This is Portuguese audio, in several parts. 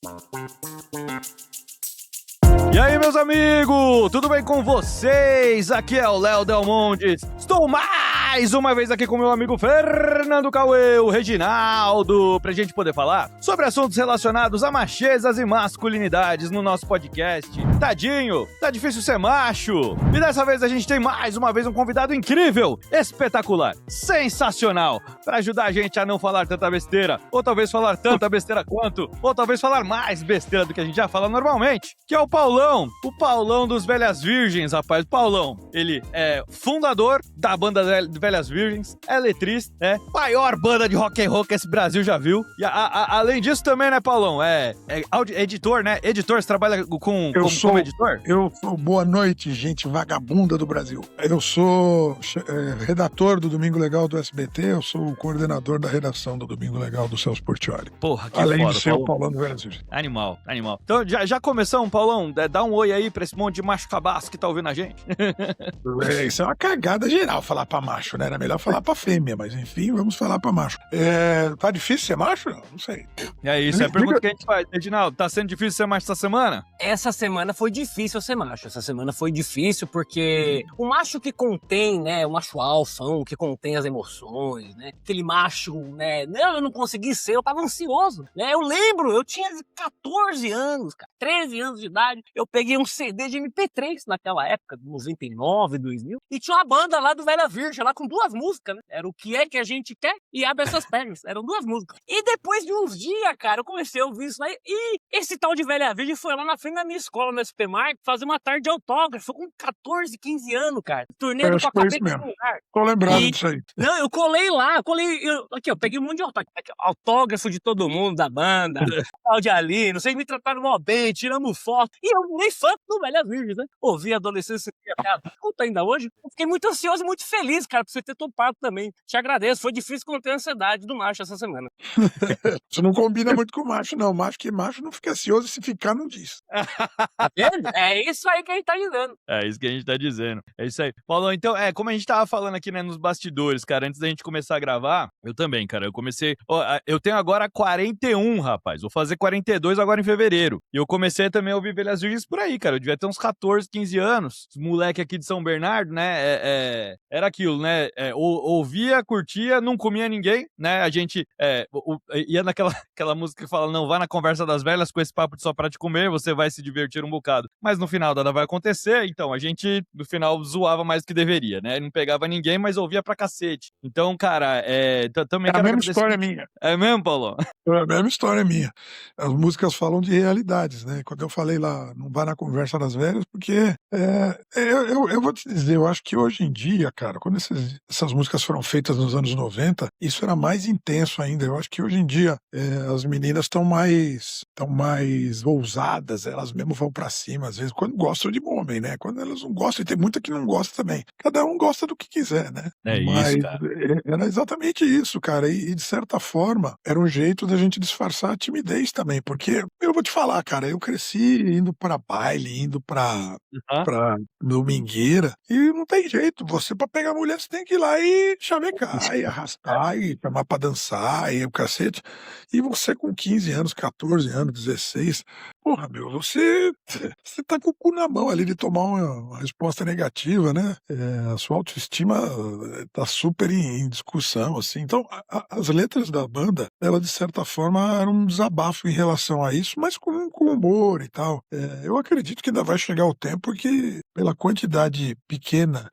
E aí, meus amigos, tudo bem com vocês? Aqui é o Léo Del Montes. Estou mais uma vez aqui com meu amigo Fernando Cauê, o Reginaldo, pra gente poder falar sobre assuntos relacionados a machezas e masculinidades no nosso podcast. Tadinho, tá difícil ser macho. E dessa vez a gente tem mais uma vez um convidado incrível, espetacular, sensacional, pra ajudar a gente a não falar tanta besteira, ou talvez falar tanta besteira quanto, ou talvez falar mais besteira do que a gente já fala normalmente, que é o Paulão dos Velhas Virgens, rapaz. O Paulão, ele é fundador da banda Velhas Virgens, é letrista, é maior banda de rock and roll que esse Brasil já viu. E além disso também, né, Paulão, é editor, né? Editor, você trabalha como editor? Eu sou, boa noite, gente vagabunda do Brasil. Eu sou redator do Domingo Legal do SBT, eu sou o coordenador da redação do Domingo Legal do Celso Portiolli. Porra, que além foda, de ser o Paulão do Velhas Virgens. Animal. Então, já começamos, Paulão? Dá um oi aí pra esse monte de macho cabaço que tá ouvindo a gente. Isso é uma cagada geral falar pra macho, né? Era melhor falar pra fêmea, mas enfim, vamos falar pra macho. Tá difícil ser macho? Não sei. É isso, é a pergunta que a gente faz. Reginaldo, tá sendo difícil ser macho essa semana? Essa semana foi difícil ser macho. Essa semana foi difícil porque o macho que contém, né? O macho alfão, que contém as emoções, né? Aquele macho, né? Não, eu não consegui ser, eu tava ansioso, né? Eu lembro, eu tinha 14 anos, cara, 13 anos de idade. Eu peguei um CD de MP3 naquela época, 99, 2000, e tinha uma banda lá do Velha Virgem, lá com 2 músicas, né? Era O Que É Que a Gente Quer e Abre Essas Pernas. Eram 2 músicas. E depois de uns dias, cara, eu comecei a ouvir isso aí, e esse tal de Velha Virgem foi lá na frente da minha escola, no Supermarket, fazer uma tarde de autógrafo, com 14, 15 anos, cara. Turnê com a cabeça no lugar. Tô lembrado disso aí. Não, eu colei lá, aqui, eu peguei um monte de autógrafo de todo mundo, da banda, tal de ali, não sei, me trataram mó bem, tiramos foto, e eu nem fã do Velha Virgem, né? Ouvi a adolescência, escuta ainda hoje, eu fiquei muito ansioso e muito feliz, cara, por você ter topado também. Te agradeço, foi difícil conter a ansiedade do macho essa semana. Isso não combina muito com macho, não. Macho não fica ansioso, se ficar não diz. Tá vendo? É isso aí que a gente tá dizendo. É isso que a gente tá dizendo. É isso aí. Paulão, então, como a gente tava falando aqui, né, nos bastidores, cara, antes da gente começar a gravar, eu também, cara, eu comecei... eu tenho agora 41, rapaz. Vou fazer 42 agora em fevereiro. E eu comecei também a ouvir Velhas Virgens por aí, cara. Eu devia ter uns 14, 15 anos. Os moleque aqui de São Bernardo, né, era aquilo, né, ouvia, curtia, não comia ninguém, né, a gente ia naquela música que fala, não vá na conversa das velhas com esse papo de só pra te comer, você vai se divertir um bocado. Mas no final nada vai acontecer, então a gente, no final, zoava mais do que deveria, né, não pegava ninguém, mas ouvia pra cacete. Então, cara, também... É a mesma história minha. É mesmo, Paulo? É a mesma história minha. As músicas falam de realidades, né? Quando eu falei lá, não vá na conversa das velhas, porque eu vou te dizer, eu acho que hoje em dia, cara, quando essas músicas foram feitas nos anos 90, isso era mais intenso ainda. Eu acho que hoje em dia as meninas estão mais ousadas, elas mesmo vão pra cima, às vezes, quando gostam de homem, né? Quando elas não gostam, e tem muita que não gosta também. Cada um gosta do que quiser, né? Mas, isso, cara. Era exatamente isso, cara. E de certa forma, era um jeito da gente disfarçar a timidez também, porque eu vou te falar, cara, eu cresci indo pra baile, indo pra domingueira, e não tem jeito, você pra pegar mulher, você tem que ir lá e chavecar, e arrastar, e chamar pra dançar, e o cacete, e você com 15 anos, 14 anos, 16, porra, meu, você tá com o cu na mão ali de tomar uma resposta negativa, né? A sua autoestima tá super em discussão, assim. Então, as letras da banda, ela de certa forma era um desabafo em relação a isso, mas com humor e tal. Eu acredito que ainda vai chegar o tempo que, pela quantidade pequena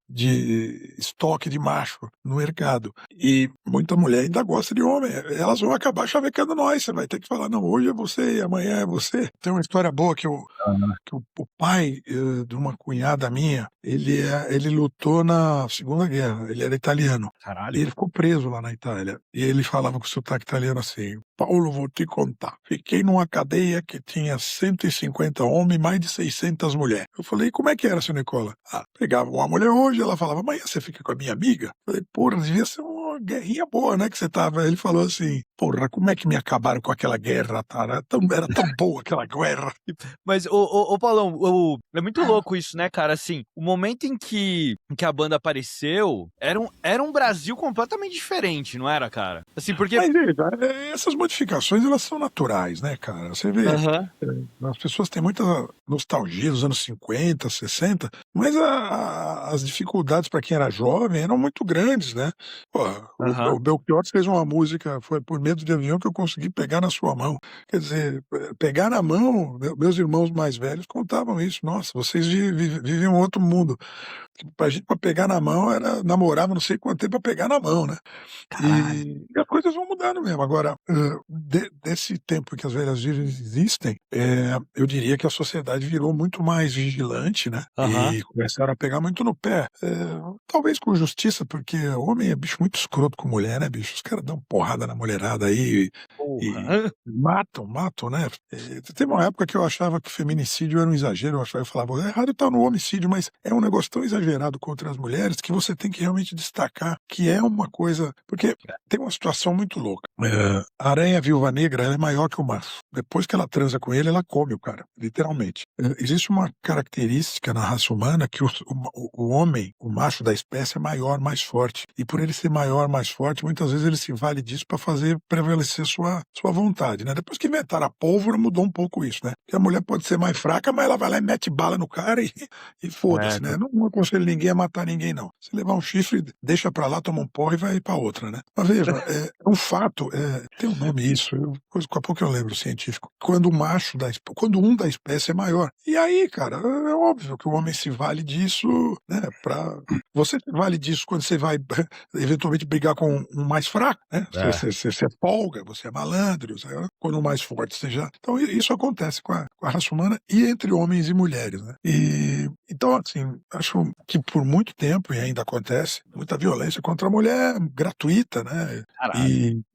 de estoque de macho no mercado, e muita mulher ainda gosta de homem, elas vão acabar chavecando nós. Você vai ter que falar, não, hoje é você e amanhã é você. Tem uma história boa que o pai de uma cunhada minha, ele lutou na Segunda Guerra, ele era italiano. Caralho. E ele ficou preso lá na Itália. E ele falava com sotaque italiano assim, Paulo, vou te contar. Fiquei numa cadeia que tinha 150 homens e mais de 600 mulheres. Eu falei, como é que era, seu Nicola? Pegava uma mulher hoje, ela falava, amanhã você fica com a minha amiga? Eu falei, porra, devia ser uma guerrinha boa, né, que você tava. Ele falou assim, porra, como é que me acabaram com aquela guerra, cara? Era tão acabou aquela guerra. Mas, ô Paulão, é muito louco isso, né, cara? Assim, o momento em que a banda apareceu era um Brasil completamente diferente, não era, cara? Assim, porque. Mas veja, essas modificações, elas são naturais, né, cara? Você vê, as pessoas têm muita nostalgia dos anos 50, 60, mas as dificuldades para quem era jovem eram muito grandes, né? Pô, o Belchior fez uma música, foi Por Medo de Avião, que eu consegui pegar na sua mão. Quer dizer, pegar na mão, meus irmãos mais velhos contavam isso. Nossa, vocês vivem um outro mundo. Pra gente, pra pegar na mão, era namorava não sei quanto tempo pra pegar na mão, né? E as coisas vão mudando mesmo. Agora, desse tempo que as velhas virgens existem, eu diria que a sociedade virou muito mais vigilante, né? E começaram a pegar muito no pé. Talvez com justiça, porque homem é bicho muito escroto com mulher, né, bicho? Os caras dão porrada na mulherada aí e matam, né? Teve uma época que eu achava que feminicídio era um exagero. Eu falava, errado tá no homicídio, mas é um negócio tão exagerado contra as mulheres que você tem que realmente destacar que é uma coisa. Porque tem uma situação muito louca. A aranha viúva negra, ela é maior que o macho. Depois que ela transa com ele, ela come o cara, literalmente. Existe uma característica na raça humana que o homem, o macho da espécie, é maior, mais forte. E por ele ser maior, mais forte, muitas vezes ele se vale disso para fazer prevalecer sua vontade, né? Depois que inventaram a pólvora, mudou um pouco isso, né? Porque a mulher pode ser mais fraca, mas ela vai lá e mete bala no cara e foda-se, né? Não aconselho ninguém a matar ninguém, não. Se levar um chifre, deixa pra lá, toma um porre e vai pra outra, né? Mas veja, é um fato, tem um nome isso, daqui a pouco eu lembro, científico. Quando um da espécie é maior. E aí, cara, é óbvio que o homem se vale disso, né? Você se vale disso quando você vai eventualmente brigar com um mais fraco, né? Você é folga, você é malandro, quando o mais forte seja. Então, isso acontece com a raça humana e entre homens e mulheres, né? Então, assim, acho que por muito tempo, e ainda acontece, muita violência contra a mulher gratuita, né?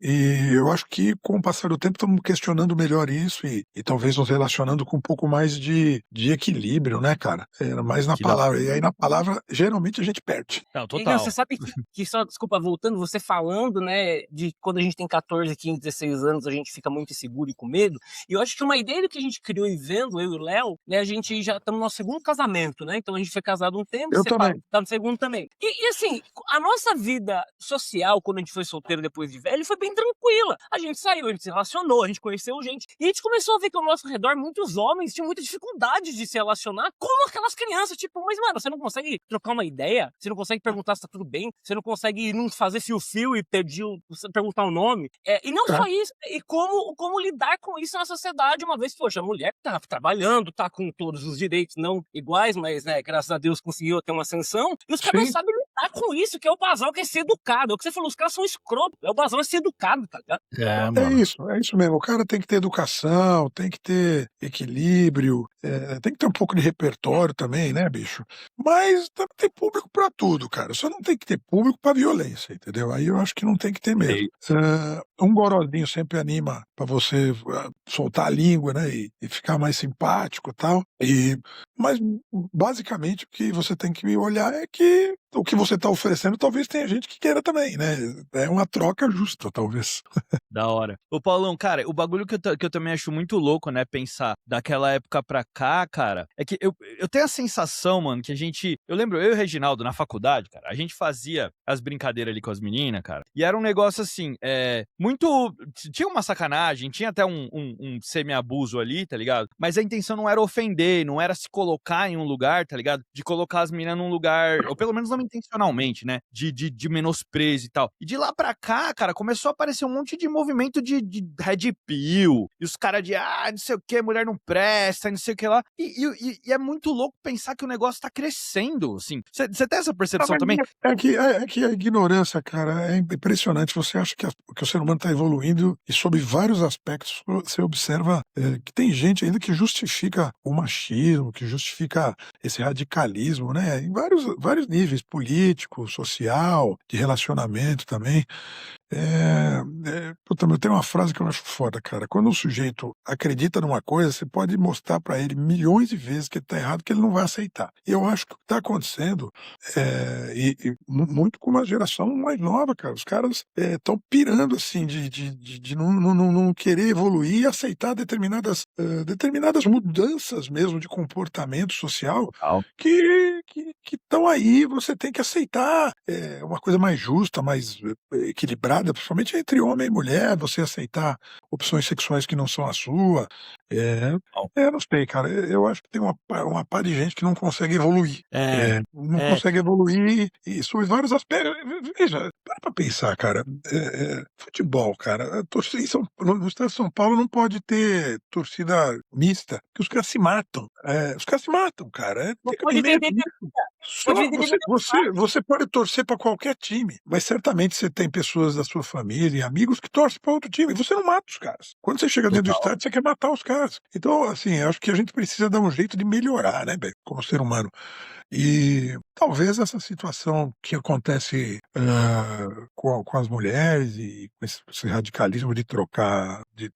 E eu acho que com o passar do tempo estamos questionando melhor isso e talvez nos relacionando com um pouco mais de equilíbrio, né, cara? Mais na palavra. E aí na palavra, geralmente a gente perde. Não, total. Você sabe que só, desculpa, voltando, você falando, né, de quando a gente tem 14, 15, 16 anos, a gente fica muito inseguro e com medo. E eu acho que uma ideia que a gente criou e vendo, eu e o Léo, né, a gente já estamos no nosso segundo casamento, né? Então a gente foi casado um tempo, separado, tá no segundo também. E assim, a nossa vida social, quando a gente foi solteiro depois de velho, foi bem tranquila. A gente saiu, a gente se relacionou, a gente conheceu gente. E a gente começou a ver que ao nosso redor muitos homens tinham muita dificuldade de se relacionar com aquelas crianças. Tipo, mas mano, você não consegue trocar uma ideia? Você não consegue perguntar se tá tudo bem? Você não consegue não fazer fio-fio e perguntar o nome? E não só isso, e como lidar com isso na sociedade, uma vez, poxa, a mulher tá trabalhando, tá com todos os direitos, não iguais, mas, né, graças a Deus conseguiu ter uma ascensão, e os caras não sabem lidar com isso, que é o basal, que é ser educado. É o que você falou, os caras são escrotos, o basal é ser educado, tá ligado? É isso mesmo, o cara tem que ter educação, tem que ter equilíbrio, tem que ter um pouco de repertório também, né, bicho? Mas tem público pra tudo, cara, só não tem que ter público pra violência, entendeu? Aí eu acho que não tem que ter mesmo. Um gorozinho sempre anima pra você soltar a língua, né, e ficar mais simpático e tal, mas basicamente o que você tem que olhar é que o que você tá oferecendo talvez tenha gente que queira também, né? É uma troca justa, talvez. Da hora. Ô, Paulão, cara, o bagulho que eu também acho muito louco, né, pensar daquela época pra cá, cara, é que eu tenho a sensação, mano, que eu lembro, eu e o Reginaldo, na faculdade, cara, a gente fazia as brincadeiras ali com as meninas, cara, e era um negócio assim, muito, tinha uma sacanagem, tinha até um semi-abuso ali, tá ligado? Mas a intenção não era ofender, não era se colocar em um lugar, tá ligado? De colocar as meninas num lugar, ou pelo menos não intencionalmente, né? De menosprezo e tal. E de lá pra cá, cara, começou a aparecer um monte de movimento de red pill, e os caras não sei o que, mulher não presta, não sei o que lá. E é muito louco pensar que o negócio tá crescendo, assim. Você tem essa percepção também? É que a ignorância, cara, é impressionante. Você acha que o ser humano tá evoluindo e sob vários aspectos você observa que tem gente ainda que justifica o machismo, que justifica esse radicalismo, né? Em vários níveis, político, social, de relacionamento também. Puta, eu tenho uma frase que eu acho foda, cara. Quando o sujeito acredita numa coisa, você pode mostrar pra ele milhões de vezes que ele tá errado, que ele não vai aceitar. E eu acho que o que tá acontecendo, muito com uma geração mais nova, cara. Os caras estão pirando, assim, de não querer evoluir e aceitar determinadas mudanças mesmo de comportamento social Total. que estão aí, você tem que aceitar. É uma coisa mais justa, mais equilibrada, principalmente entre homem e mulher, você aceitar opções sexuais que não são a sua. Não sei, cara. Eu acho que tem uma pá de gente que não consegue evoluir. Não consegue evoluir, e sob vários aspectos. Veja, para pra pensar, cara. Futebol, cara. No estado de São Paulo não pode ter torcida mista, que os caras se matam. Os caras se matam, cara. Não Fica pode medo. vender Só você pode torcer para qualquer time, mas certamente você tem pessoas da sua família e amigos que torcem para outro time. E você não mata os caras. Quando você chega dentro do estádio, você quer matar os caras. Então, assim, eu acho que a gente precisa dar um jeito de melhorar, né, velho, como ser humano. E talvez essa situação que acontece com as mulheres e com esse radicalismo de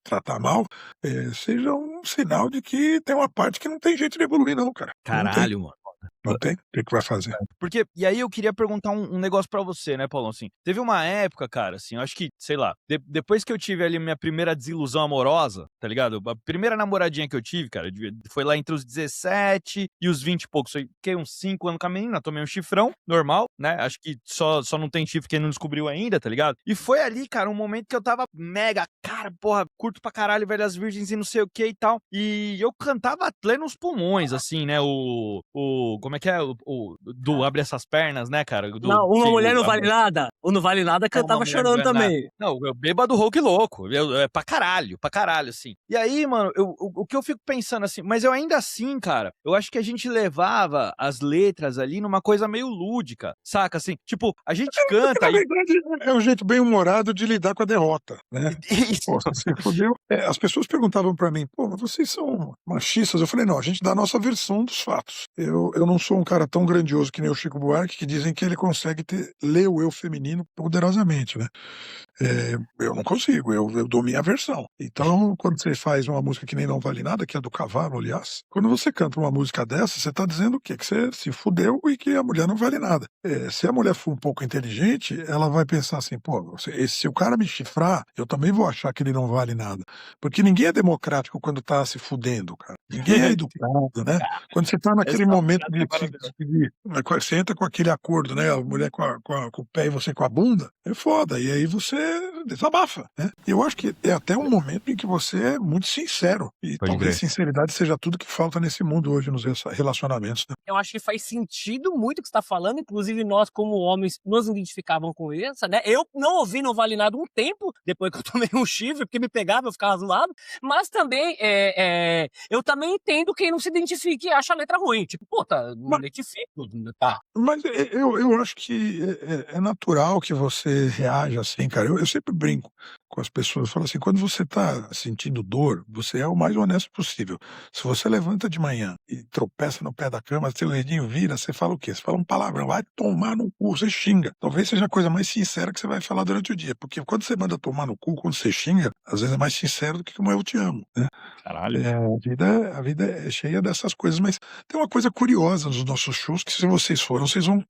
tratar mal, seja um sinal de que tem uma parte que não tem jeito de evoluir, não, cara. Caralho, mano. Não tem? O que vai fazer? Porque, e aí eu queria perguntar um negócio pra você, né, Paulão? Assim, teve uma época, cara, assim, eu acho que, sei lá, depois que eu tive ali minha primeira desilusão amorosa, tá ligado? A primeira namoradinha que eu tive, cara, foi lá entre os 17 e os 20 e poucos. Fiquei uns 5 anos com a menina, tomei um chifrão, normal, né? Acho que só não tem chifre quem não descobriu ainda, tá ligado? E foi ali, cara, um momento que eu tava mega, cara, porra, curto pra caralho, Velhas Virgens e não sei o que e tal. E eu cantava a plenos pulmões, assim, né? Como é que é? Do Abre Essas Pernas, né, cara? Não, Uma Mulher Não Vale Nada. O Não Vale Nada cantava chorando também. Não, eu bêbado rouco louco. Pra caralho, assim. E aí, mano, o que eu fico pensando assim, mas eu ainda assim, cara, eu acho que a gente levava as letras ali numa coisa meio lúdica, saca? Assim, tipo, a gente canta. Na verdade, é um jeito bem humorado de lidar com a derrota, né? Pô, você fodeu. As pessoas perguntavam pra mim, pô, mas vocês são machistas? Eu falei, não, a gente dá a nossa versão dos fatos. Eu não sou um cara tão grandioso que nem o Chico Buarque, que dizem que ele consegue ler o eu feminino poderosamente, né? Eu não consigo, eu dou minha versão. Então, quando você faz uma música que nem Não Vale Nada, que é do Cavalo, aliás, quando você canta uma música dessa, você tá dizendo o quê? Que você se fudeu e que a mulher não vale nada. Se a mulher for um pouco inteligente, ela vai pensar assim, pô, se o cara me chifrar, eu também vou achar que ele não vale nada. Porque ninguém é democrático quando tá se fudendo, cara. Ninguém é educado, né? Quando você tá naquele momento você entra com aquele acordo, né? A mulher com o pé e você com a bunda, é foda. E aí você desabafa, né? E eu acho que é até um momento em que você é muito sincero. E Pode talvez crer. sinceridade seja tudo que falta nesse mundo hoje, nos relacionamentos, né? Eu acho que faz sentido muito o que você está falando, inclusive nós, como homens, nos identificavam com isso, né? Eu não ouvi Não Vale Nada um tempo, depois que eu tomei um chifre, porque me pegava, eu ficava zoado, mas também, eu também entendo quem não se identifica e acha a letra ruim, tipo, pô, tá, não identifico, tá. Mas eu acho que é natural que você reaja assim, cara. Eu sempre brinco com as pessoas, eu falo assim, quando você tá sentindo dor, você é o mais honesto possível. Se você levanta de manhã e tropeça no pé da cama, seu dedinho vira, você fala o quê? Você fala um palavrão, vai tomar no cu, você xinga. Talvez seja a coisa mais sincera que você vai falar durante o dia, porque quando você manda tomar no cu, quando você xinga, às vezes é mais sincero do que como eu te amo, né? Caralho. A vida é cheia dessas coisas, mas tem uma coisa curiosa nos nossos shows, que se vocês foram, vocês vão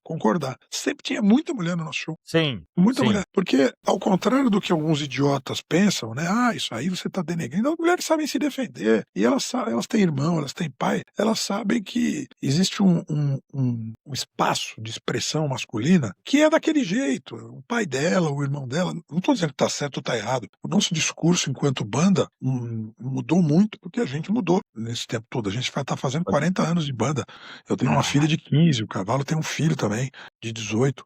concordar. Sempre tinha muita mulher no nosso show. Sim. Muita sim. mulher. Porque, ao contrário do que alguns idiotas pensam, né? Ah, isso aí você tá denegrindo. As mulheres sabem se defender. E elas têm irmão, elas têm pai. Elas sabem que existe um espaço de expressão masculina que é daquele jeito. O pai dela, o irmão dela. Não estou dizendo que tá certo ou tá errado. O nosso discurso enquanto banda mudou muito porque a gente mudou nesse tempo todo. A gente vai estar fazendo 40 anos de banda. Eu tenho uma filha de 15, o Cavalo tem um filho também de 18.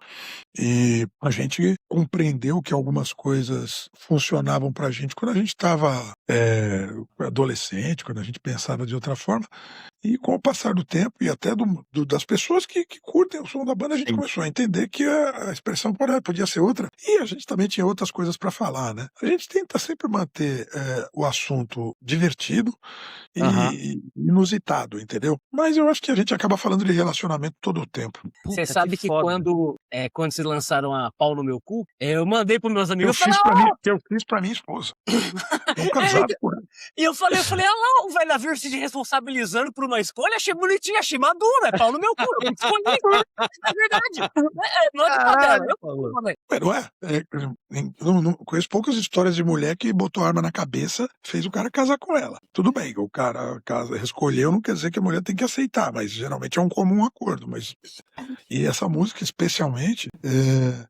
E a gente compreendeu que algumas coisas funcionavam pra gente quando a gente estava adolescente, quando a gente pensava de outra forma. E com o passar do tempo e até das pessoas que curtem o som da banda, a gente começou a entender que a expressão podia ser outra. E a gente também tinha outras coisas para falar, né? A gente tenta sempre manter o assunto divertido e inusitado, entendeu? Mas eu acho que a gente acaba falando de relacionamento todo o tempo. Você sabe que quando vocês lançaram a Pau no Meu Cu, eu mandei pros meus amigos. Eu fiz pra minha esposa. Tô casado com ela. E eu falei, lá, o velho Avir se responsabilizando por uma escolha, achei bonitinho, achei maduro, é pau no meu cu, eu escolhi, é verdade. Não é de padrão, eu falei. Não é? Não conheço poucas histórias de mulher que botou arma na cabeça, fez o cara casar com ela. Tudo bem, o cara escolheu, não quer dizer que a mulher tem que aceitar, mas geralmente é um comum acordo. E essa música, especialmente,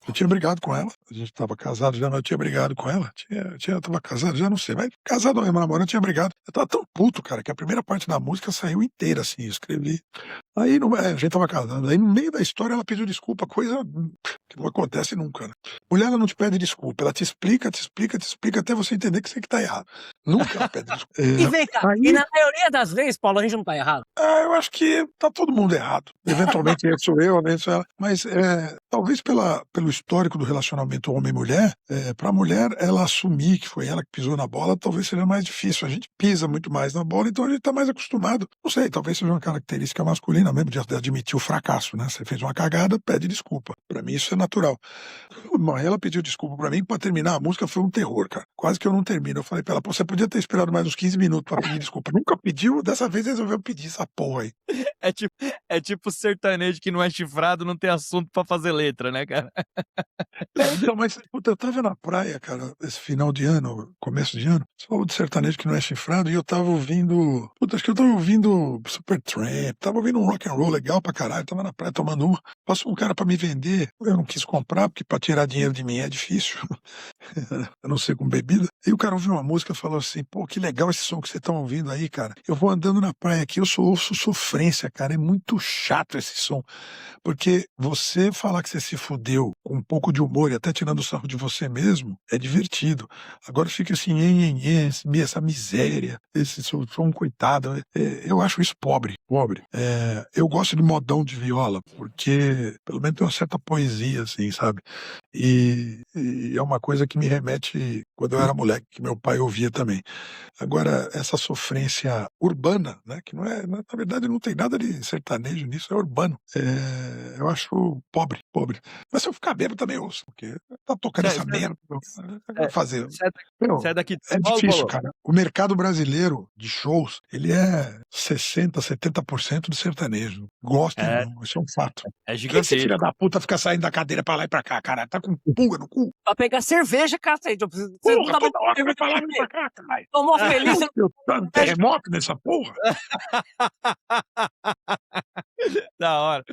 eu tinha brigado com ela, a gente tava casado já, mas eu tinha brigado com ela, tava casado, já não sei, mas casado ou namorando, eu tinha brigado. Eu tava tão puto, cara, que a primeira parte da música saiu inteira, assim, eu escrevi. Aí a gente tava casando, aí no meio da história ela pediu desculpa, coisa que não acontece nunca, né? Mulher, ela não te pede desculpa, ela te explica, até você entender que você que tá errado. Nunca ela pede desculpa. E vem cá, e na maioria das vezes, Paulo, a gente não tá errado? Eu acho que tá todo mundo errado. Eventualmente sou eu, né, sou ela. Mas talvez pelo histórico do relacionamento homem-mulher, pra mulher, ela assumir que foi ela que pisou na bola, talvez seja mais difícil. A gente pisa muito mais na bola, então a gente tá mais acostumado. Não sei, talvez seja uma característica masculina mesmo, de admitir o fracasso, né? Você fez uma cagada, pede desculpa. Pra mim isso é natural. Ela pediu desculpa pra mim, pra terminar a música foi um terror, cara. Quase que eu não termino. Eu falei pra ela, você podia ter esperado mais uns 15 minutos pra pedir desculpa. Nunca pediu, dessa vez resolveu pedir essa porra aí. É tipo sertanejo que não é chifrado, não tem assunto pra fazer letra, né, cara? Então, mas puta, eu tava na praia, cara, esse final de ano, começo de ano, você falou de sertanejo que não é chifrado, e eu tava ouvindo, acho que eu tava ouvindo Supertramp, tava ouvindo um rock and roll legal pra caralho, tava na praia tomando uma, passou um cara pra me vender, eu não quis comprar, porque pra tirar dinheiro de mim é difícil, eu não sei com bebida, e o cara ouviu uma música e falou assim, pô, que legal esse som que vocês estão ouvindo aí, cara, eu vou andando na praia aqui, eu ouço sofrência, cara, é muito chato esse som, porque você falar que você se fudeu com um pouco de humor e até tirando o sarro de você mesmo, é divertido. Agora fica assim, essa miséria, esse sou um coitado. Eu acho isso pobre. Eu gosto de modão de viola, porque pelo menos tem uma certa poesia, assim, sabe? E é uma coisa que me remete quando eu era moleque, que meu pai ouvia também. Agora, essa sofrência urbana, né, que não é, na verdade não tem nada de sertanejo nisso, é urbano. Eu acho pobre. Mas se eu ficar bêbado também ouço, porque tá tocando essa merda. Vai fazer. Sai daqui de É São Paulo, difícil, Paulo? cara. O mercado brasileiro de shows, ele é 60%, 70% de sertanejo. Gostem ou não, isso é um fato. É Quem esse gigantesco. filho da puta fica saindo da cadeira pra lá e pra cá, cara? Tá com pulga no cu? Pra pegar cerveja, cacete. Eu preciso. Porra, toda hora vai pra lá e pra cá, caralho. Tomou feliz. Eu tô um terremoto nessa porra. Da hora.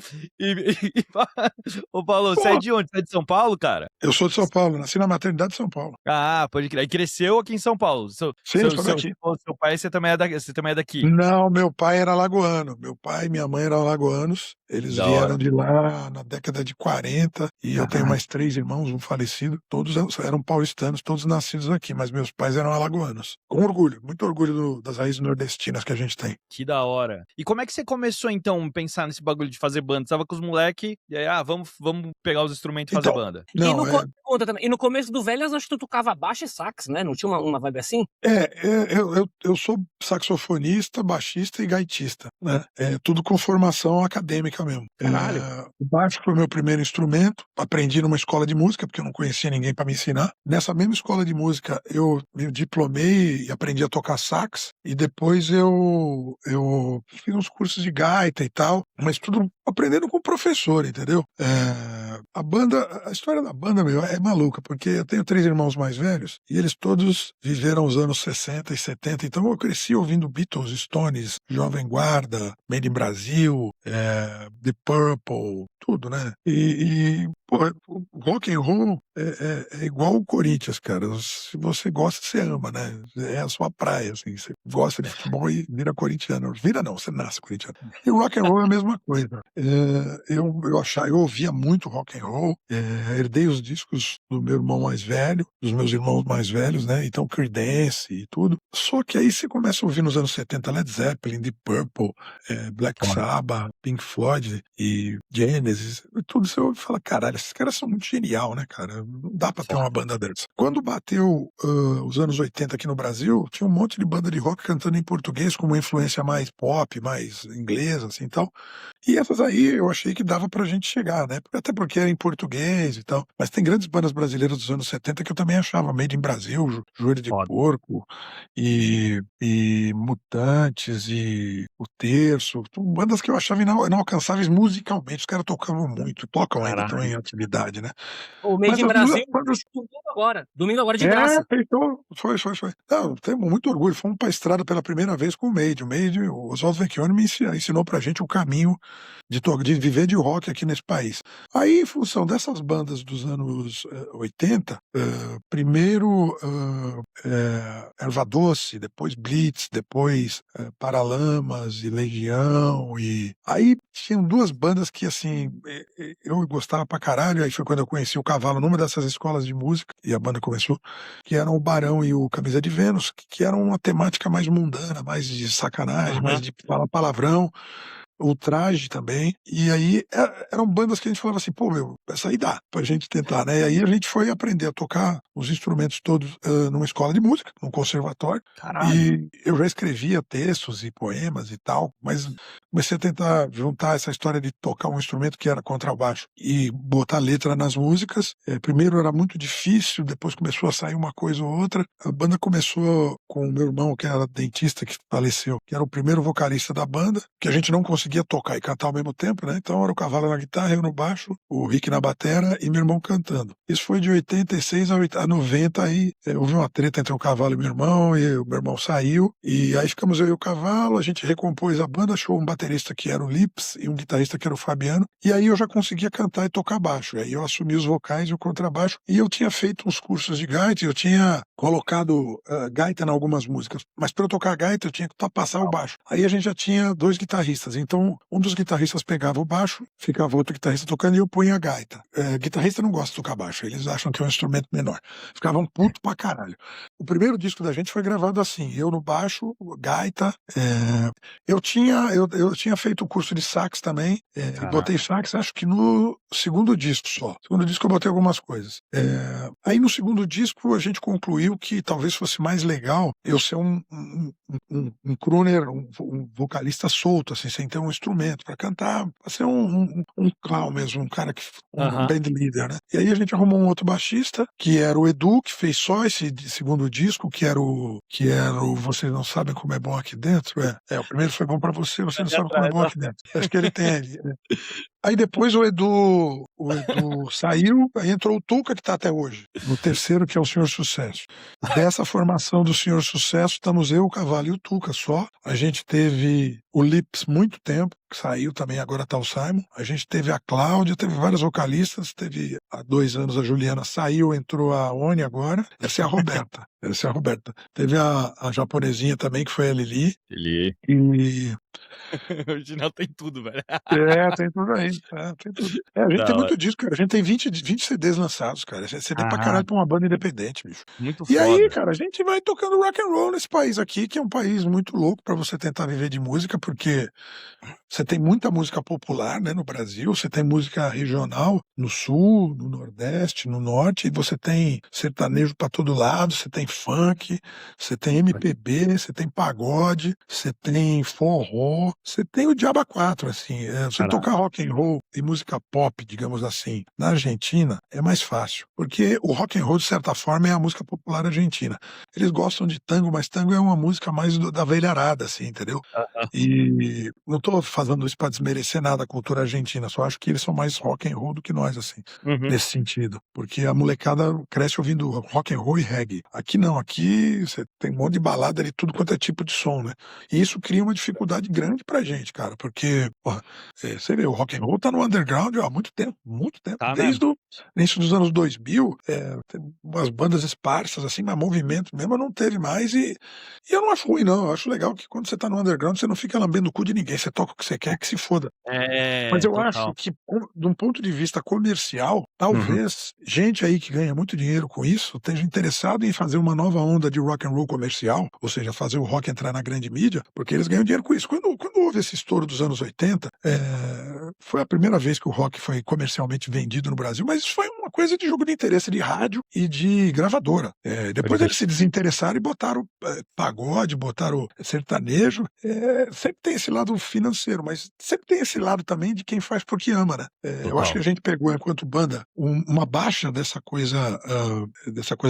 Ô, Paulo, você é de onde? Você é de São Paulo, cara? Eu sou de São Paulo, nasci na maternidade de São Paulo. Ah, pode crer. E cresceu aqui em São Paulo. Sim, eu sou daqui. Seu pai, você também é daqui. Não, meu pai era alagoano. Meu pai e minha mãe eram alagoanos. Eles vieram de lá na década de 40 e eu tenho mais 3 irmãos, um falecido. Todos eram paulistanos, todos nascidos aqui, mas meus pais eram alagoanos. Com orgulho, muito orgulho das raízes nordestinas que a gente tem. Que da hora. E como é que você começou, então, a pensar nesse bagulho de fazer banda? Você tava com os moleques, e aí, vamos pegar os instrumentos e fazer banda. E no começo do Velhas, acho que tu tocava baixo e sax, né? Não tinha uma vibe assim? Eu sou saxofonista, baixista e gaitista, né? Tudo com formação acadêmica mesmo. Caralho. O baixo foi o meu primeiro instrumento, aprendi numa escola de música, porque eu não conhecia ninguém para me ensinar. Nessa mesma escola de música, eu me diplomei e aprendi a tocar sax, e depois eu fiz uns cursos de gaita e tal, mas tudo aprendendo com o professor, entendeu? A história da banda, meu, é maluca, porque eu tenho 3 irmãos mais velhos, e eles todos viveram os anos 60 e 70, então eu cresci ouvindo Beatles, Stones, Jovem Guarda, Made in Brasil, The Purple, tudo, né? Pô, o rock and roll é igual o Corinthians, cara. Se você gosta, você ama, né? É a sua praia, assim. Você gosta de futebol e vira corintiano. Vira não, você nasce corintiano. E o rock and roll é a mesma coisa. eu ouvia muito rock and roll, herdei os discos do meu irmão mais velho, dos meus irmãos mais velhos, né? Então Creedence e tudo. Só que aí você começa a ouvir nos anos 70 Led Zeppelin, Deep Purple, Black Sabbath, Pink Floyd e Genesis, e tudo você ouve e fala, caralho, esses caras são muito genial, né, cara? Não dá pra ter uma banda dessa. Quando bateu os anos 80 aqui no Brasil, tinha um monte de banda de rock cantando em português com uma influência mais pop, mais inglesa, assim, e tal. E essas aí eu achei que dava pra gente chegar, né? Até porque era em português e tal. Mas tem grandes bandas brasileiras dos anos 70 que eu também achava Made in Brasil, Joelho de Porco e Mutantes e O Terço. Bandas que eu achava inalcançáveis musicalmente. Os caras tocavam muito, tocam ainda, estão em atividade, né? O Made Mas in as Brasil, bandas. domingo agora de graça. Então, foi. Não, temos muito orgulho. Fomos pra estrada pela primeira vez com o Made. O Oswaldo Vecchione me ensinou pra gente o caminho de viver de rock aqui nesse país. Aí, em função dessas bandas dos anos 80, primeiro Erva Doce, depois Blitz, depois Paralamas e Legião, e aí tinham duas bandas que, assim, eu gostava pra caralho, aí foi quando eu conheci o Cavalo numa dessas escolas de música, e a banda começou, que eram o Barão e o Camisa de Vênus, que eram uma temática mais mundana, mais de sacanagem, mais de falar palavrão, o Traje também, e aí eram bandas que a gente falava assim, pô, meu, essa aí dá pra gente tentar, né? E aí a gente foi aprender a tocar os instrumentos todos numa escola de música, num conservatório. Caralho. E eu já escrevia textos e poemas e tal, mas comecei a tentar juntar essa história de tocar um instrumento que era contrabaixo e botar letra nas músicas. Primeiro era muito difícil, depois começou a sair uma coisa ou outra. A banda começou com o meu irmão, que era dentista, que faleceu, que era o primeiro vocalista da banda, que a gente não conseguia tocar e cantar ao mesmo tempo, né? Então era o Cavalo na guitarra, eu no baixo, o Rick na batera e meu irmão cantando. Isso foi de 86 a 90, aí houve uma treta entre o Cavalo e meu irmão, e o meu irmão saiu, e aí ficamos eu e o Cavalo, a gente recompôs a banda, achou um baterista que era o Lips e um guitarrista que era o Fabiano, e aí eu já conseguia cantar e tocar baixo. Aí eu assumi os vocais e o contrabaixo, e eu tinha feito uns cursos de gaita, eu tinha colocado gaita em algumas músicas, mas para eu tocar gaita eu tinha que passar o baixo. Aí a gente já tinha dois guitarristas, então um dos guitarristas pegava o baixo, ficava outro guitarrista tocando e eu punha a gaita. Guitarrista não gosta de tocar baixo, eles acham que é um instrumento menor. Ficavam puto pra caralho. O primeiro disco da gente foi gravado assim, eu no baixo, gaita. Eu tinha feito o curso de sax também, botei sax acho que no segundo disco só. No segundo disco eu botei algumas coisas. Aí no segundo disco a gente concluiu que talvez fosse mais legal eu ser um crooner, um vocalista solto, assim, sem ter um instrumento para cantar, pra ser um clown mesmo, um cara que um band leader, né? E aí a gente arrumou um outro baixista, que era o Edu, que fez só esse segundo disco, que era o Vocês Não Sabem Como É Bom Aqui Dentro. O primeiro foi bom para você não sabe como é bom aqui dentro. Acho que ele tem. Aí depois o Edu saiu, aí entrou o Tuca, que está até hoje, no terceiro, que é o Senhor Sucesso. Dessa formação do Senhor Sucesso, estamos eu, o Cavalo e o Tuca só. A gente teve o Lips muito tempo, que saiu também, agora está o Simon. A gente teve a Cláudia, teve várias vocalistas, teve há 2 anos a Juliana saiu, entrou a Oni agora. Essa é a Roberta. Teve a japonesinha também, que foi a Lili. E... Original tem tudo, velho. Tem tudo aí. Tem tudo. A gente tem muito disco, cara. A gente tem 20 CDs lançados, cara. CD pra caralho pra uma banda independente, bicho. Muito e foda. aí, cara, a gente vai tocando rock and roll nesse país aqui, que é um país muito louco pra você tentar viver de música, porque você tem muita música popular, né, no Brasil, você tem música regional no sul, no nordeste, no norte, e você tem sertanejo pra todo lado, você tem funk, você tem MPB, você tem pagode, você tem forró, você tem o Diaba 4, assim. Você tocar rock and roll e música pop, digamos assim, na Argentina é mais fácil, porque o rock and roll, de certa forma, é a música popular argentina. Eles gostam de tango, mas tango é uma música mais da velharada, assim, entendeu? E não tô fazendo isso pra desmerecer nada a cultura argentina, só acho que eles são mais rock and roll do que nós, assim, nesse sentido, porque a molecada cresce ouvindo rock and roll e reggae. Aqui não, aqui você tem um monte de balada de tudo quanto é tipo de som, né? E isso cria uma dificuldade grande pra gente, cara, porque, porra, você vê, o rock and roll roll tá no underground há muito tempo, muito tempo. Tá Desde o início dos anos 2000, tem umas bandas esparsas, assim, mas movimento mesmo não teve mais. E eu não acho ruim, não. Eu acho legal que quando você tá no underground, você não fica lambendo o cu de ninguém. Você toca o que você quer, que se foda. Mas eu acho Total. que, de um ponto de vista comercial, Uhum. talvez gente aí que ganha muito dinheiro com isso esteja interessado em fazer uma nova onda de rock and roll comercial, ou seja, fazer o rock entrar na grande mídia, porque eles ganham dinheiro com isso. Quando houve esse estouro dos anos 80, foi a primeira vez que o rock foi comercialmente vendido no Brasil, mas isso foi uma coisa de jogo de interesse de rádio e de gravadora. Depois eles se desinteressaram e botaram pagode, botaram sertanejo. Sempre tem esse lado financeiro, mas sempre tem esse lado também de quem faz porque ama, né? Eu acho que a gente pegou, enquanto banda, uma baixa dessa coisa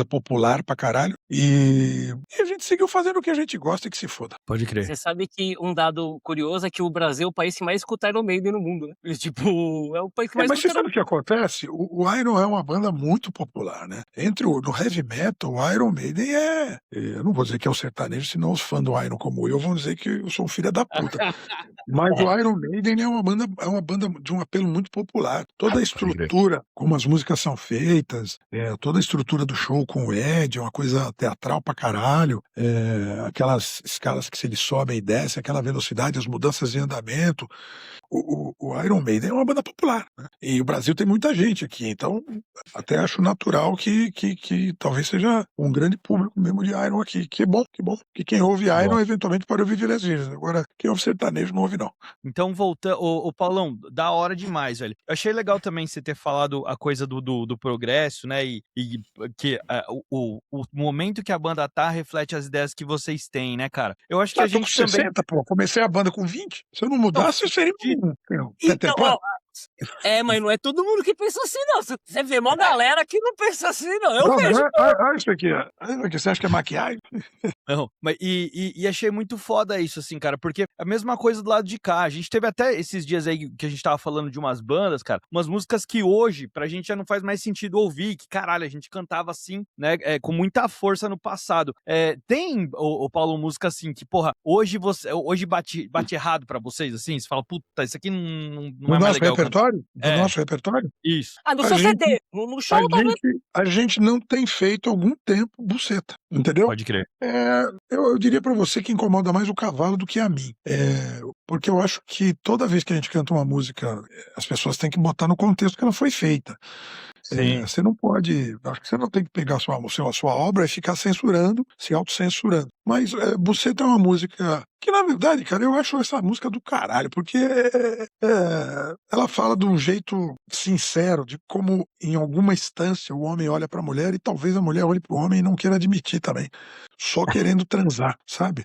popular pra caralho, e a gente seguiu fazendo o que a gente gosta e que se foda. Pode crer. Você sabe que um dado curioso é que o Brasil é o país que mais escuta Iron Maiden no mundo, né? E, tipo, é o país que mais Mas você escuta sabe o que acontece? O Iron é uma banda muito popular, né? No heavy metal, o Iron Maiden eu não vou dizer que é o sertanejo, senão os fãs do Iron como eu vão dizer que eu sou um filho da puta. Mas o Iron Maiden é uma banda de um apelo muito popular. Toda a estrutura, como as músicas são feitas, toda a estrutura do show com o Ed, é uma coisa teatral pra caralho, aquelas escalas que eles sobem e descem, aquela velocidade, as mudanças de andamento. O Iron Maiden é uma banda popular, né? E o Brasil tem muita gente aqui, então até acho natural que talvez seja um grande público mesmo de Iron aqui. Que bom. Que quem ouve Iron eventualmente pode ouvir Vilas Virgens. Agora, quem ouve sertanejo não ouve, não. Então, voltando, o Paulão, da hora demais, velho. Eu achei legal também você ter falado a coisa do progresso, né? E que o momento que a banda tá reflete as ideias que vocês têm, né, cara? Eu acho que a Tô com gente também. 60, pô. Comecei a banda com 20. Se eu não mudasse, eu seria um Então, Peter Pan. mas não é todo mundo que pensa assim, não. Você vê uma galera que não pensa assim, não. Eu Não, vejo. olha isso aqui. Olha aqui. Você acha que é maquiagem? Não, mas e achei muito foda isso, assim, cara, porque a mesma coisa do lado de cá. A gente teve até esses dias aí que a gente tava falando de umas bandas, cara, umas músicas que hoje, pra gente já não faz mais sentido ouvir, que caralho, a gente cantava assim, né, com muita força no passado. Tem, o Paulo, música assim, que, porra, hoje bate errado pra vocês, assim? Você fala, puta, isso aqui não é mais legal. Do nosso repertório? Isso. No seu CD, no show talvez. A gente não tem feito há algum tempo buceta, entendeu? Pode crer. Eu diria pra você que incomoda mais o cavalo do que a mim. Porque eu acho que toda vez que a gente canta uma música, as pessoas têm que botar no contexto que ela foi feita. Você não pode. Acho que você não tem que pegar a sua obra e ficar censurando, se autocensurando. Mas Buceta é uma música que, na verdade, cara, eu acho essa música do caralho, porque ela fala de um jeito sincero de como, em alguma instância, o homem olha pra mulher e talvez a mulher olhe pro homem e não queira admitir também, só querendo transar, sabe?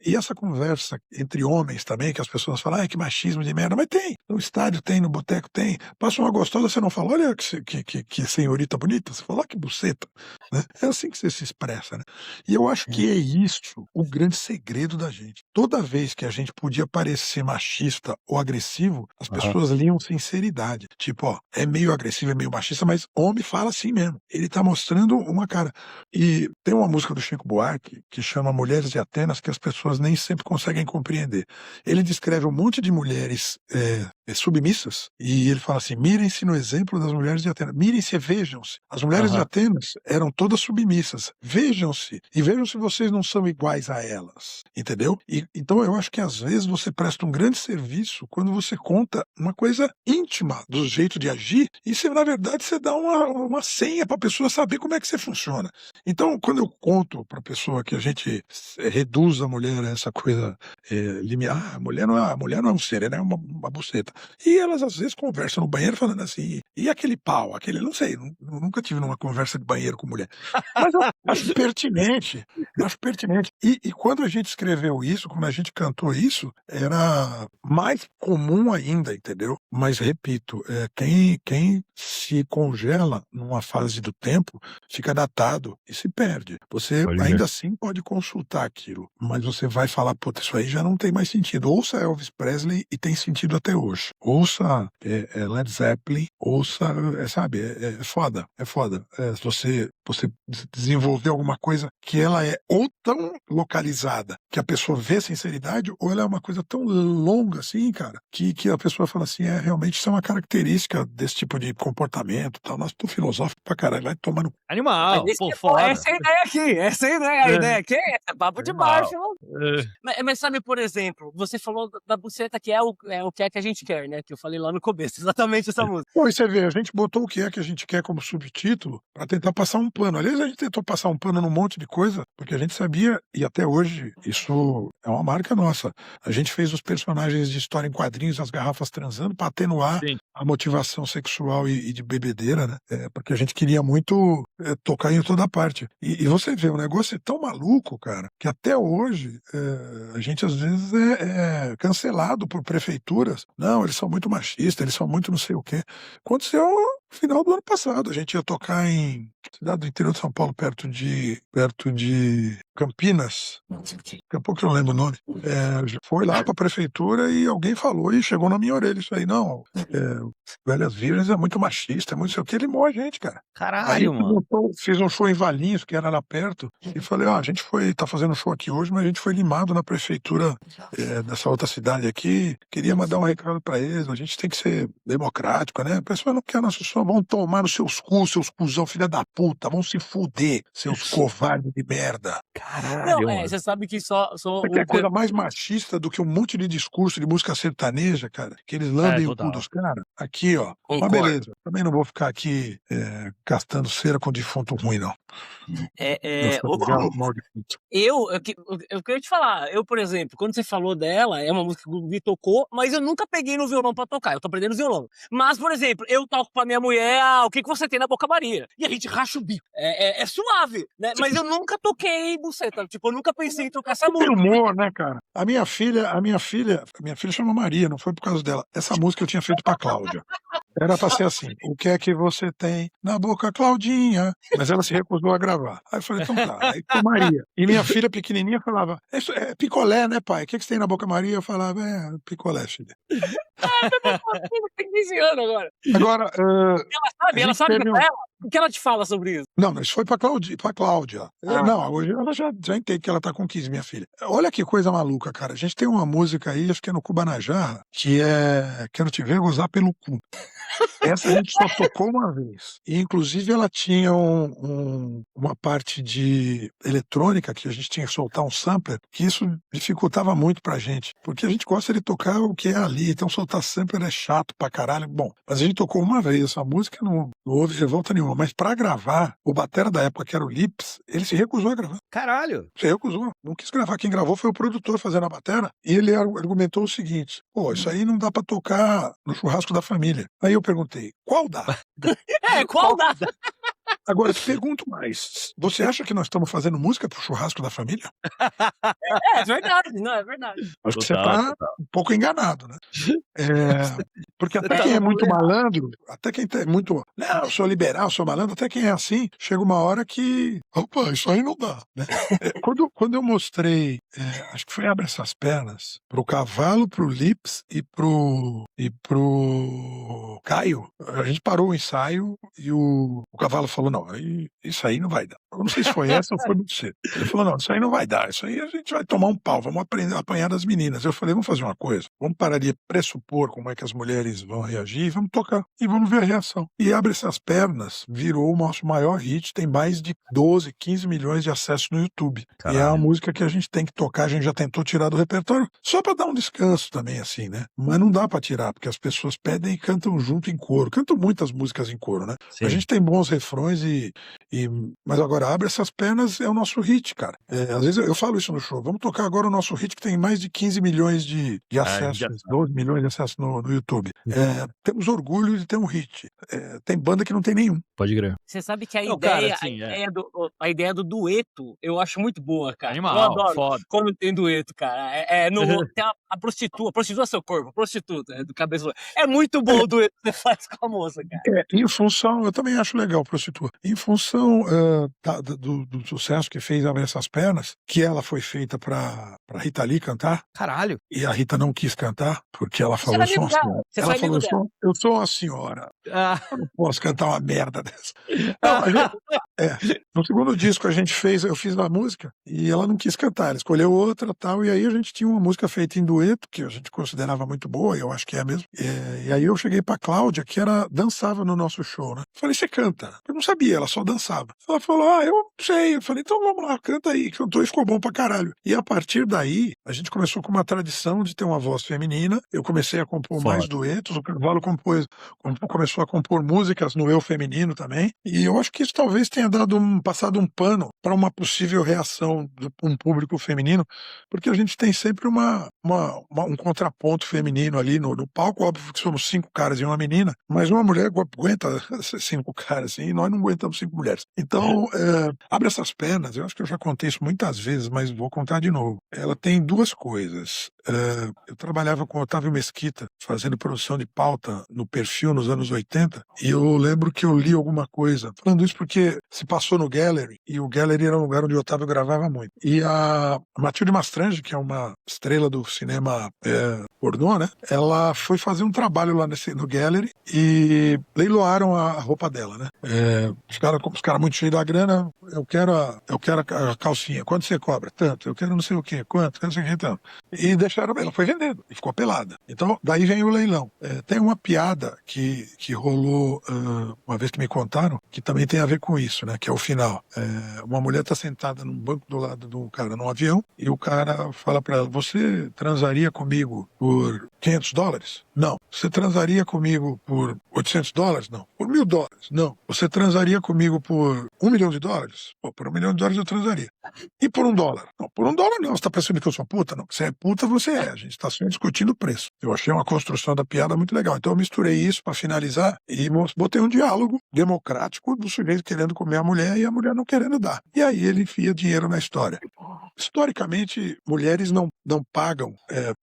E essa conversa entre homens também, que as pessoas falam, que machismo de merda, mas tem. No estádio tem, no boteco tem. Passa uma gostosa, você não fala, olha que senhorita bonita, você fala, que buceta. Né? É assim que você se expressa, né? E eu acho que é isso o grande segredo da gente. Toda vez que a gente podia parecer machista ou agressivo, as pessoas liam sinceridade. Tipo, é meio agressivo, é meio machista, mas homem fala assim mesmo. Ele tá mostrando uma cara. E tem uma música do Chico Buarque que chama Mulheres de Atenas, que as pessoas nem sempre conseguem compreender. Ele descreve um monte de mulheres submissas, e ele fala assim, mirem-se no exemplo das mulheres de Atenas, mirem-se e vejam-se. As mulheres de Atenas eram todas submissas. Vejam-se, e vejam se vocês não são iguais a elas, entendeu? Então eu acho que às vezes você presta um grande serviço quando você conta uma coisa íntima do jeito de agir, e na verdade você dá uma senha pra pessoa saber como é que você funciona. Então, quando eu conto pra pessoa que a gente reduz a mulher a essa coisa limiar, a mulher não é um ser, ela é uma buceta. E elas às vezes conversam no banheiro falando assim, e aquele pau, não sei, nunca tive numa conversa de banheiro com mulher. Mas eu acho pertinente. E quando a gente escreveu isso, quando a gente cantou isso, era mais comum ainda, entendeu? Mas repito, quem se congela numa fase do tempo, fica datado e se perde. Você ainda assim pode consultar aquilo, mas você vai falar, puta, isso aí já não tem mais sentido. Ouça Elvis Presley e tem sentido até hoje. ouça Led Zeppelin, ouça, sabe, é foda, é foda. Se você desenvolver alguma coisa que ela é ou tão localizada que a pessoa vê sinceridade, ou ela é uma coisa tão longa assim, cara, que a pessoa fala assim, realmente isso é uma característica desse tipo de comportamento e tal. Nossa, tô filosófico pra caralho, vai tomar no... Animal, pô, foda. Essa é a ideia aqui, essa é a ideia aqui, é papo de baixo. Mas sabe, por exemplo, você falou da buceta que é o que é que a gente quer, né? Que eu falei lá no começo, exatamente essa música. Pô, e você vê, a gente botou o que é que a gente quer como subtítulo pra tentar passar um pano. Aliás, a gente tentou passar um pano num monte de coisa, porque a gente sabia, e até hoje, isso é uma marca nossa. A gente fez os personagens de história em quadrinhos, as garrafas transando, pra atenuar a motivação sexual e de bebedeira, né? Porque a gente queria muito tocar em toda parte. E você vê, o negócio é tão maluco, cara, que até hoje a gente às vezes é cancelado por prefeituras. Não, eles são muito machistas, eles são muito não sei o quê. Aconteceu no final do ano passado. A gente ia tocar em cidade do interior de São Paulo, perto de Campinas. Daqui a pouco eu não lembro o nome. Foi lá pra prefeitura e alguém falou e chegou na minha orelha isso aí. Não, Velhas Virgens é muito machista, é muito sei o que. Ele limou a gente, cara. Caralho, aí, mano. Fiz um show em Valinhos, que era lá perto, e falei, a gente tá fazendo show aqui hoje, mas a gente foi limado na prefeitura dessa outra cidade aqui. Queria mandar um recado pra eles, a gente tem que ser democrático, né? A pessoa não quer nosso som, vão tomar nos seus cus, seus cuzão, filha da puta, vão se fuder, seus covardes de merda. Caralho, Não, você sabe que só Você quer coisa mais machista do que um monte de discurso de música sertaneja, cara? Que eles lambem o cu dos caras? Aqui, ó. Mas beleza. Também não vou ficar aqui gastando cera com defunto ruim, não. Eu queria te falar, por exemplo, quando você falou dela, é uma música que o Gui tocou, mas eu nunca peguei no violão pra tocar, eu tô aprendendo violão. Mas, por exemplo, eu toco pra minha mulher, o que você tem na Boca Maria? E a gente racha o bico. É suave, né? Mas eu nunca toquei buceta, tipo, eu nunca pensei em tocar essa música. Tem humor, né, cara? A minha filha chama Maria, não foi por causa dela. Essa música eu tinha feito pra Cláudia. Era pra ser assim, o que é que você tem na boca, Claudinha? Mas ela se recusou a gravar. Aí eu falei, então tá. Aí ficou Maria. E minha filha pequenininha falava, isso é picolé, né, pai? O que você tem na boca, Maria? Eu falava, picolé, filha. Tem 15 anos agora. Agora, ela sabe que é ela? O que ela te fala sobre isso? Não, mas foi pra Cláudia. Não, hoje ela já entende que ela tá com 15, minha filha. Olha que coisa maluca, cara. A gente tem uma música aí, acho que é no Kubanajarra, que é Quero Te Ver Gozar Pelo Cu. Essa a gente só tocou uma vez. E, inclusive, ela tinha uma parte de eletrônica que a gente tinha que soltar um sampler, que isso dificultava muito pra gente. Porque a gente gosta de tocar o que é ali. Então, soltar sampler é chato pra caralho. Bom, mas a gente tocou uma vez. Essa música não houve revolta nenhuma. Mas pra gravar, o batera da época, que era o Lips, ele se recusou a gravar. Caralho. Se recusou. Não quis gravar. Quem gravou foi o produtor fazendo a batera. E ele argumentou o seguinte: isso aí não dá pra tocar no churrasco da família. Aí eu perguntei, qual dá? Qual dá? Agora, eu te pergunto mais. Você acha que nós estamos fazendo música pro churrasco da família? É verdade, não, é verdade. Acho que você tá um pouco enganado, né? Porque até quem é muito malandro, até quem é muito... Não, eu sou liberal, sou malandro, até quem é assim, chega uma hora que... Opa, isso aí não dá, né? Quando eu mostrei, acho que foi Abre Essas Pernas, pro Cavalo, pro Lips e pro Caio, a gente parou o ensaio e o Cavalo falou, não, isso aí não vai dar. Eu não sei se foi essa ou foi muito cedo. Ele falou, não, isso aí não vai dar, isso aí a gente vai tomar um pau, vamos apanhar das meninas. Eu falei, vamos fazer uma coisa, vamos parar de pressupor como é que as mulheres vão reagir, vamos tocar e vamos ver a reação. E Abre Essas Pernas virou o nosso maior hit, tem mais de 12, 15 milhões de acessos no YouTube. Caralho. E é uma música que a gente tem que tocar, a gente já tentou tirar do repertório, só pra dar um descanso também, assim, né? Mas não dá pra tirar, porque as pessoas pedem e cantam junto em coro. Cantam muitas músicas em coro, né? Sim. A gente tem bons refrões mas agora Abre Essas Pernas é o nosso hit, cara. Às vezes eu falo isso no show, vamos tocar agora o nosso hit que tem mais de 15 milhões de acessos, 12 milhões de acessos no YouTube. Temos orgulho de ter um hit. Tem banda que não tem nenhum. Pode crer. Você sabe que a ideia do dueto eu acho muito boa, cara. Animal, eu adoro foda. quando tem dueto, cara. Tem a prostituta seu corpo, prostituta. cabeça. É muito bom o dueto que você faz com a moça, cara. Em função, eu também acho legal prostituta. Em função do sucesso que fez Abre Essas Pernas, que ela foi feita pra Rita Lee cantar, Caralho. e a Rita não quis cantar, porque ela falou, Você foi amigo dela. Você ela foi falou, amigo dela. eu sou uma senhora, Ah, eu não posso cantar uma merda dessa. Não, no segundo disco eu fiz a música, e ela não quis cantar, ela escolheu outra tal, e aí a gente tinha uma música feita em dueto, que a gente considerava muito boa, eu acho que é mesmo. E aí eu cheguei pra Cláudia, que dançava no nosso show, né? Falei, você canta? Eu não sabia, ela só dançava. Ela falou, eu não sei. Eu falei, então vamos lá, canta aí. Cantou e ficou bom pra caralho. E a partir daí, a gente começou com uma tradição de ter uma voz feminina. Eu comecei a compor mais duetos, o Carvalho começou a compor músicas no eu feminino também. E eu acho que isso talvez tenha passado um pano para uma possível reação de um público feminino, porque a gente tem sempre um contraponto feminino ali no palco. Óbvio que somos 5 caras e uma menina, mas uma mulher aguenta 5 caras, assim, e nós não aguentamos 5 mulheres. Então, Abre Essas Pernas, eu acho que eu já contei isso muitas vezes, mas vou contar de novo. Ela tem 2 coisas. Eu trabalhava com o Otávio Mesquita, fazendo produção de pauta no Perfil nos anos 80, e eu lembro que eu li alguma coisa, falando isso porque se passou no Gallery, e o Gallery era um lugar onde o Otávio gravava muito. E a Matilde Mastrange, que é uma estrela do cinema pornô, né? Ela foi fazer um trabalho lá no Gallery e leiloaram a roupa dela, né? Os caras muito cheios da grana, eu quero a calcinha, quanto você cobra? Tanto, eu quero não sei o quê, quanto, não sei o quê, tanto. E deixaram, ela foi vendendo e ficou pelada. Então, daí vem o leilão. Tem uma piada que rolou uma vez que me contaram, que também tem a ver com isso, né? Que é o final. Uma mulher tá sentada num banco do lado do cara num avião, e o cara fala pra ela, você transaria comigo por $500? Não. Você transaria comigo por $800? Não. Por $1.000? Não. Você transaria comigo por $1 milhão? Pô, por $1 milhão eu transaria. E por $1? Não, por $1 não. Você tá pensando que eu sou puta? Não. Se é puta, você é. A gente tá só discutindo o preço. Eu achei uma construção da piada muito legal. Então eu misturei isso pra finalizar e botei um diálogo democrático do sujeito querendo comer a mulher e a mulher não querendo dar. E aí ele enfia dinheiro na história. Historicamente, mulheres não pagam,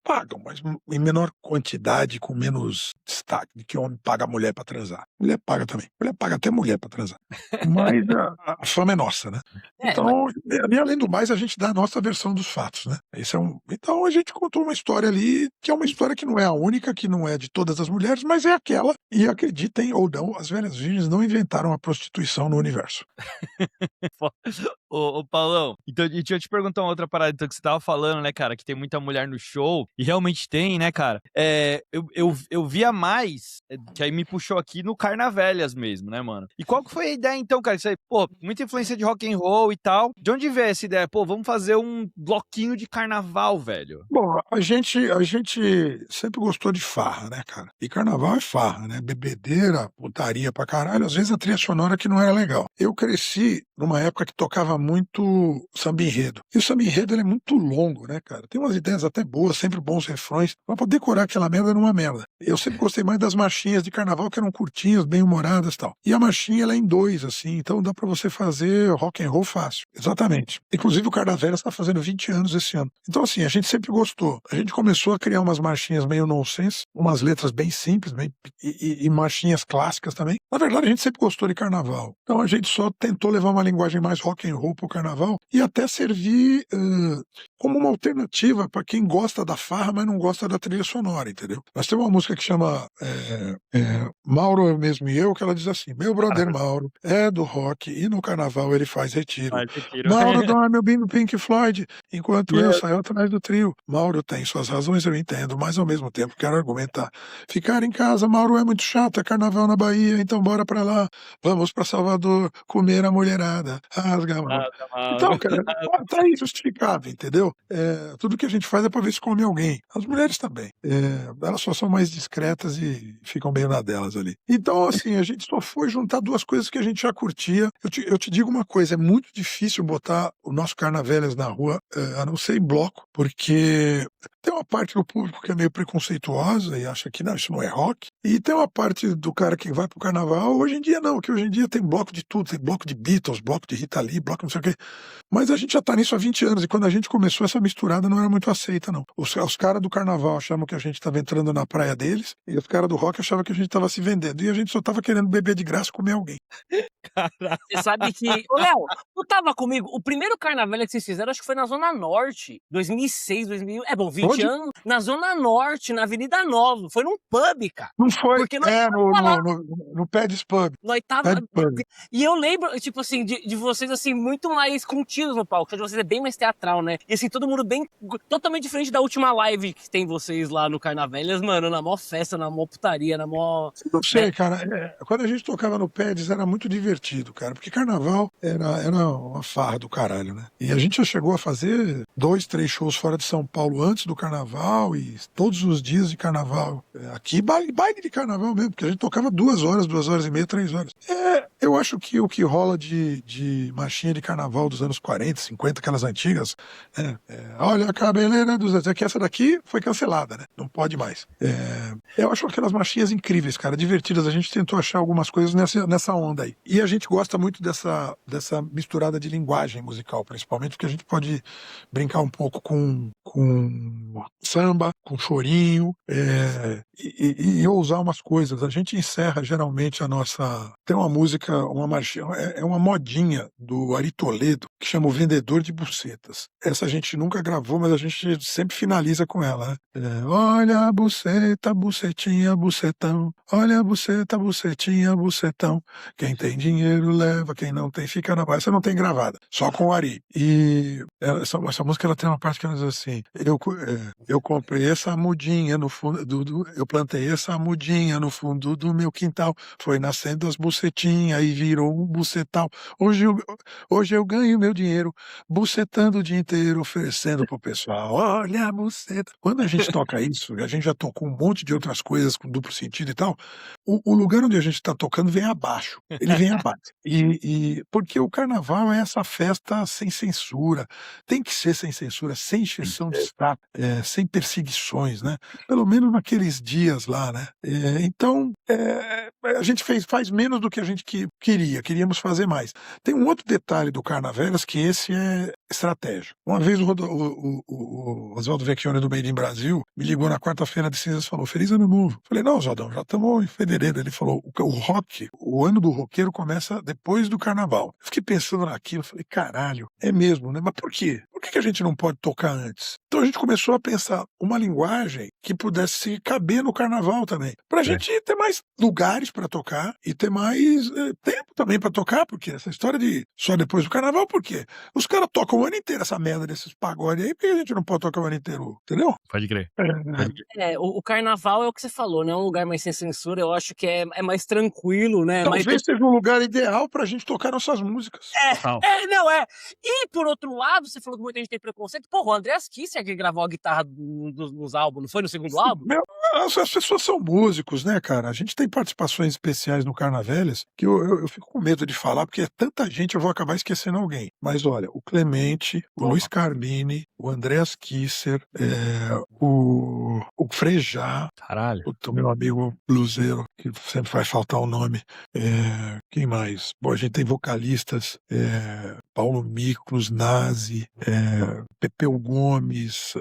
pagam, mas em menor quantidade, com menos destaque do que homem paga a mulher pra transar. Mulher paga também. Mulher paga até mulher pra transar. Mas a fama é nossa, né? Então, e além do mais, a gente dá a nossa versão dos fatos, né? Então a gente contou uma história ali, que é uma história que não é a única, que não é de todas as mulheres, mas é aquela. E acreditem ou não, as velhas virgens não inventaram a prostituição no universo. Ô, Paulão, então deixa eu te perguntar uma outra parada então, que você tava falando, né, cara, que tem muita mulher no show, e realmente tem, né, cara? Eu via mais, que aí me puxou aqui no Carnavelhas mesmo, né, mano? E qual que foi a ideia então, cara? Isso aí, pô, muita influência de rock and roll e tal. De onde veio essa ideia? Pô, vamos fazer um bloquinho de carnaval, velho. Bom, a gente sempre gostou de farra, né, cara? E carnaval é farra, né? Bebedeira, putaria pra caralho, às vezes a trilha sonora que não era legal. Eu cresci numa época que tocava muito samba enredo. E o samba enredo ele é muito longo, né, cara? Tem umas ideias até boas, sempre bons refrões. Mas pra decorar aquela merda numa merda. Eu sempre gostei mais das marchinhas de carnaval, que eram curtinhas, bem humoradas e tal. E a marchinha, ela é em 2, assim, então dá pra você fazer rock and roll fácil. Exatamente. Inclusive o Carnavelhas está fazendo 20 anos esse ano. Então, assim, a gente sempre gostou. A gente começou a criar umas marchinhas meio nonsense, umas letras bem simples, e marchinhas clássicas também. Na verdade, a gente sempre gostou de carnaval. Então a gente só tentou levar uma linguagem mais rock and roll pro carnaval e até servir como uma alternativa para quem gosta da farra, mas não gosta da trilha sonora, entendeu? Nós temos uma música que chama Mauro, eu mesmo e eu, que ela diz assim, meu brother Mauro é do rock e no carnaval ele faz retiro. Mauro dorme ouvindo Pink Floyd, enquanto eu saio atrás do trio. Mauro tem suas razões, eu entendo, mas ao mesmo tempo quero argumentar. Ficar em casa, Mauro, é muito chato, é carnaval na Bahia, então bora pra lá. Vamos pra Salvador, comer a mulherada. Rasga a mão. Então, cara, tá aí justificado, entendeu? Tudo que a gente faz é pra ver se come alguém. As mulheres também. Elas só são mais discretas e ficam bem na delas ali. Então, assim, a gente só foi juntar 2 coisas que a gente já curtia. Eu te digo uma coisa, é muito difícil botar o nosso Carnavelhas na rua, a não ser em bloco, porque tem uma parte do público que é meio preconceituosa e acha que não, isso não é rock. E tem uma parte do cara que vai pro carnaval, hoje em dia não, que hoje em dia tem bloco de tudo, tem bloco de Beatles, bloco de Rita Lee, bloco não sei o quê. Mas a gente já tá nisso há 20 anos, e quando a gente começou, essa misturada não era muito aceita, não. Os caras do carnaval achavam que a gente tava entrando na praia deles, e os caras do rock achavam que a gente tava se vendendo, e a gente só tava querendo beber de graça e comer alguém. Você sabe que... Ô, Léo, tu tava comigo? O primeiro carnaval que vocês fizeram, acho que foi na Zona Norte, 2006, 2000... 20 Onde? anos, na Zona Norte, na Avenida Nova. Foi num pub, cara. Não foi, Porque nós tava lá. no Paddy's Pub. Nós tava... Paddy's Pub. E eu lembro, tipo assim, de vocês, assim, muito mais contidos no palco. O show de vocês é bem mais teatral, né? E assim, todo mundo bem... Totalmente diferente da última live que tem vocês lá no Carnavelas, mano. Na mó festa, na mó putaria, na mó... Não sei, cara. Quando a gente tocava no Paddy's era muito divertido, cara. Porque carnaval era uma farra do caralho, né? E a gente já chegou a fazer 2, 3 shows fora de São Paulo antes do carnaval e todos os dias de carnaval. Aqui, baile de carnaval mesmo, porque a gente tocava 2 horas, 2 horas e meia, 3 horas. Eu acho que o que rola de marchinha de carnaval dos anos 40, 50, aquelas antigas, olha a cabeleira dos... É que essa daqui foi cancelada, né? Não pode mais. Eu acho aquelas marchinhas incríveis, cara, divertidas. A gente tentou achar algumas coisas nessa onda aí. E a gente gosta muito dessa misturada de linguagem musical, principalmente, porque a gente pode brincar um pouco com samba, com chorinho, e ousar umas coisas. A gente encerra geralmente a nossa... Tem uma música, uma marchinha, é uma modinha do Ari Toledo, que chama O Vendedor de Bucetas. Essa a gente nunca gravou, mas a gente sempre finaliza com ela, né? Olha a buceta, bucetinha, bucetão. Olha a buceta, bucetinha, bucetão. Quem tem dinheiro leva, quem não tem fica na base. Essa não tem gravada, só com o Ari. E essa música ela tem uma parte que ela diz assim: eu comprei essa mudinha no fundo eu plantei essa mudinha no fundo do meu quintal, foi nascendo as bucetinhas e virou um bucetal. Hoje eu ganho meu dinheiro bucetando o dia inteiro, oferecendo pro pessoal. Olha a buceta. Quando a gente toca isso, a gente já tocou um monte de outras coisas com duplo sentido e tal, o lugar onde a gente tá tocando vem abaixo. Ele vem abaixo. Porque o carnaval é essa festa sem censura. Tem que ser sem censura, sem encheção de saco, sem perseguições, né? Pelo menos naqueles dias lá, né? Então, a gente faz menos do que a gente queríamos fazer mais. Tem um outro detalhe do Carnavelas que esse é estratégico. Uma vez o Oswaldo Vecchione do Made in Brasil me ligou na quarta-feira de cinzas e falou: Feliz Ano Novo. Falei: não, Oswaldão, já estamos em fevereiro. Ele falou: o ano do roqueiro começa depois do carnaval. Eu fiquei pensando naquilo, falei: caralho, é mesmo, né? Mas por quê? Por que a gente não pode tocar antes? Então a gente começou a pensar uma linguagem que pudesse caber no carnaval também. Pra gente ter mais lugares pra tocar e ter mais tempo também pra tocar, porque essa história de só depois do carnaval, por quê? Os caras tocam o ano inteiro essa merda desses pagodes aí, por que a gente não pode tocar o ano inteiro? Entendeu? Pode crer. O carnaval é o que você falou, né? É um lugar mais sem censura, eu acho que é mais tranquilo, né? Talvez seja um lugar ideal pra gente tocar nossas músicas. E por outro lado, você falou que muita gente tem preconceito. Porra, o Andreas Kisser que gravou a guitarra nos álbuns, não foi no segundo álbum? As pessoas são músicos, né, cara? A gente tem participações especiais no Carnavelas que eu fico com medo de falar, porque é tanta gente, eu vou acabar esquecendo alguém. Mas olha, o Clemente, o Luiz Carmine, o Andreas Kisser, o Frejá, caralho, o meu amigo bluseiro, que sempre vai faltar o nome. Quem mais? Bom, a gente tem vocalistas, Paulo Miklos, Nazi, Pepeu Gomes,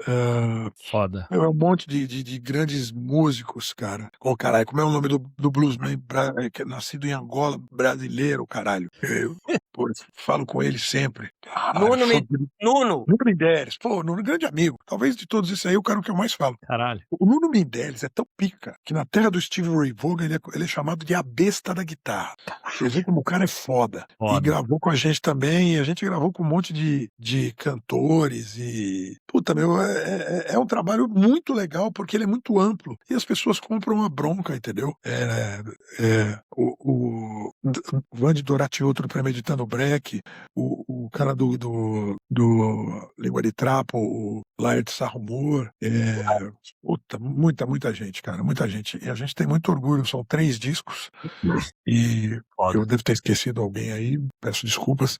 foda. Um monte de grandes músicos, cara. Caralho, como é o nome do bluesman que é nascido em Angola, brasileiro, caralho. Falo com ele sempre. Nuno Menderes. Nuno, grande amigo. Talvez de todos esses aí, o cara que eu mais falo. Caralho. O Nuno Menderes é tão pica que na terra do Steve Ray Vaughan ele é chamado de a besta da guitarra. Você vê como o cara é foda. E gravou com a gente também, e a gente gravou com um monte de cantores e... Puta, meu, é um trabalho muito legal porque ele é muito amplo e as pessoas compram a bronca, entendeu? o Vandy Doratiotto do Premeditando Breck, o cara do Língua de Trapo, o Laird Sarrumor, puta, muita gente, cara, muita gente. E a gente tem muito orgulho, são 3 discos, e eu devo ter esquecido alguém aí, peço desculpas.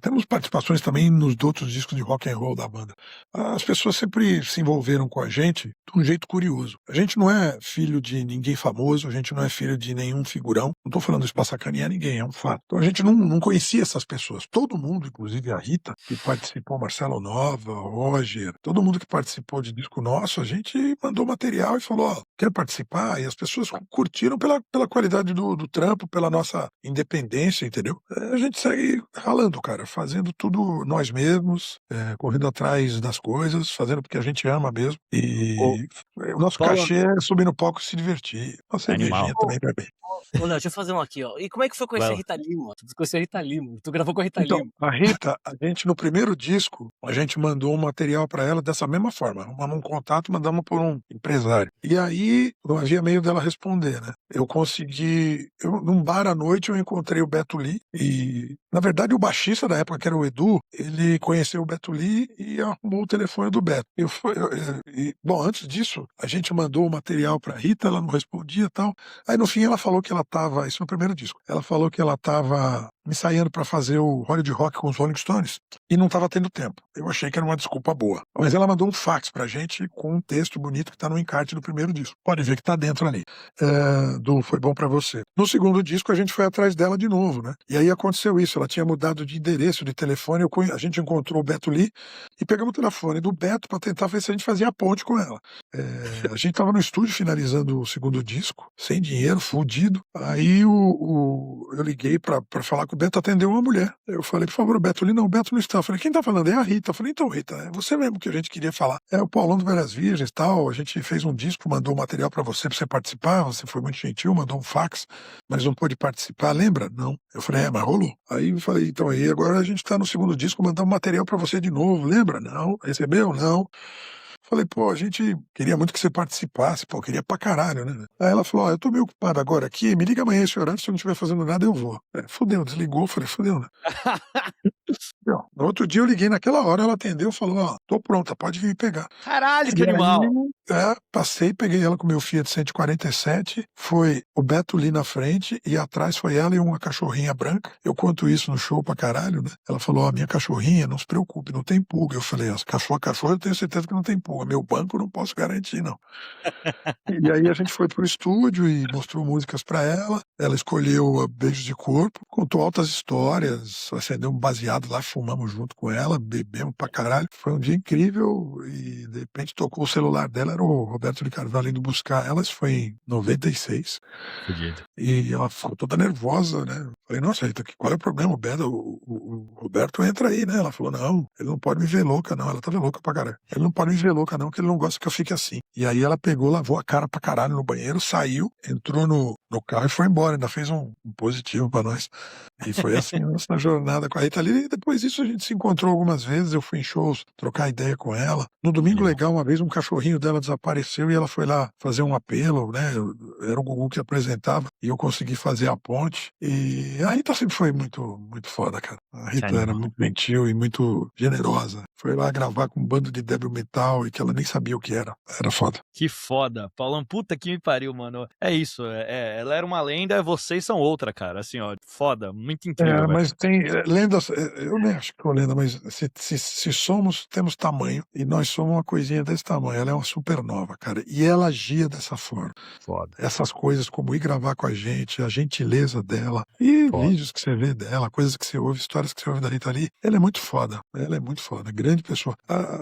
Temos participações também nos outros discos de rock and roll da banda. As pessoas sempre se envolveram com a gente de um jeito curioso. A gente não é filho de ninguém famoso, a gente não é filho de nenhum figurão. Não tô falando isso pra sacanear ninguém, é um fato. Então a gente não conhecia essas pessoas. Todo mundo, inclusive a Rita, que participou, Marcelo Nova, Roger, todo mundo que participou de disco nosso, a gente mandou material e falou, ó, quer participar? E as pessoas curtiram pela qualidade do trampo, pela nossa independência, entendeu? A gente segue ralando, cara, fazendo tudo nós mesmos, correndo atrás das coisas, fazendo porque a gente ama mesmo. E o nosso cachê é subir no palco e se divertir. Uma cervejinha também vai bem. Ô, Léo, deixa eu fazer um aqui, ó. E como é que foi conhecer a Rita Lima? Tu conheceu a Rita Lima, tu gravou com a Rita Então, Lima. a Rita, a gente no primeiro disco, a gente mandou um material pra ela dessa mesma forma. Arrumamos um contato, mandamos por um empresário. E aí, não havia meio dela responder, né? Num bar à noite, eu encontrei o Beto Lee e, na verdade, o baixista da época, que era o Edu, ele conheceu o Beto Lee e arrumou o telefone do Beto. Bom, antes disso, a gente mandou o material pra Rita, ela não respondia e tal. Aí, no fim, ela falou que ela tava, isso no primeiro disco, ela falou que ela tava ensaiando para fazer o Hollywood Rock com os Rolling Stones e não estava tendo tempo. Eu achei que era uma desculpa boa. Mas ela mandou um fax pra gente com um texto bonito que tá no encarte do primeiro disco. Pode ver que tá dentro ali. Do Foi Bom Pra Você. No segundo disco a gente foi atrás dela de novo, né? E aí aconteceu isso, ela tinha mudado de endereço de telefone, a gente encontrou o Beto Lee e pegamos o telefone do Beto para tentar ver se a gente fazia a ponte com ela. A gente tava no estúdio finalizando o segundo disco, sem dinheiro, fudido. Aí eu liguei para falar com o Beto, atendeu uma mulher. Eu falei, por favor, o Beto Lee, não, o Beto não está. Eu falei, quem tá falando? É a Rita. Eu falei, então, Rita, é você mesmo que a gente queria falar. É o Paulão do Velhas Virgens e tal, a gente fez um disco, mandou um material para você participar, você foi muito gentil, mandou um fax, mas não pôde participar, lembra? Não. Eu falei, mas rolou. Aí eu falei, então aí, agora a gente tá no segundo disco, mandar um material para você de novo, lembra? Não. Recebeu? Não. Falei, pô, a gente queria muito que você participasse, pô, queria pra caralho, né? Aí ela falou, ó, eu tô meio ocupado agora aqui, me liga amanhã esse horário, se eu não estiver fazendo nada, eu vou. Fudeu, desligou, falei, fudeu, né? No outro dia eu liguei naquela hora, ela atendeu, falou, ó, tô pronta, pode vir pegar. Caralho, que animal! Passei, peguei ela com meu Fiat 147, foi o Beto Lee na frente e atrás foi ela e uma cachorrinha branca. Eu conto isso no show pra caralho, né? Ela falou, ó, minha cachorrinha, não se preocupe, não tem pulga. Eu falei, ó, cachorro eu tenho certeza que não tem pulga. Meu banco eu não posso garantir, não. E aí a gente foi pro estúdio e mostrou músicas pra ela. Ela escolheu Beijos de Corpo, contou altas histórias, acendeu um baseado lá, fumamos junto com ela, bebemos pra caralho. Foi um dia incrível e de repente tocou o celular dela, era o Roberto de Carvalho indo buscar ela, isso foi em 96. Fudido. E ela ficou toda nervosa, né? Falei, nossa, Rita, qual é o problema? O Roberto entra aí, né? Ela falou, não, ele não pode me ver louca, não. Ela tava louca pra caralho. Ele não pode me ver louca, não, porque ele não gosta que eu fique assim. E aí ela pegou, lavou a cara pra caralho no banheiro, saiu, entrou no carro e foi embora. Ainda fez um positivo pra nós. E foi assim a nossa jornada com a Rita Lee. E depois disso a gente se encontrou algumas vezes, eu fui em shows, trocar ideia com ela. No Domingo Legal, uma vez um cachorrinho dela desapareceu e ela foi lá fazer um apelo, né? Era o Gugu que apresentava e eu consegui fazer a ponte. E a Rita sempre foi muito, muito foda, cara. A Rita era muito gentil e muito generosa. Foi lá gravar com um bando de débil metal e que ela nem sabia o que era. Era foda. Que foda. Paulão, puta que me pariu, mano. É isso. Ela era uma lenda, vocês são outra, cara. Assim, ó, foda. Muito incrível. Mas tem lendas, eu nem acho que é uma lenda, mas se somos, temos tamanho, e nós somos uma coisinha desse tamanho. Ela é uma supernova, cara. E ela agia dessa forma. Foda. Essas coisas, como ir gravar com a gentileza dela, e vídeos que você vê dela, coisas que você ouve, histórias que você ouve da Rita Lee, ela é muito foda. Ela é muito foda. Grande pessoa.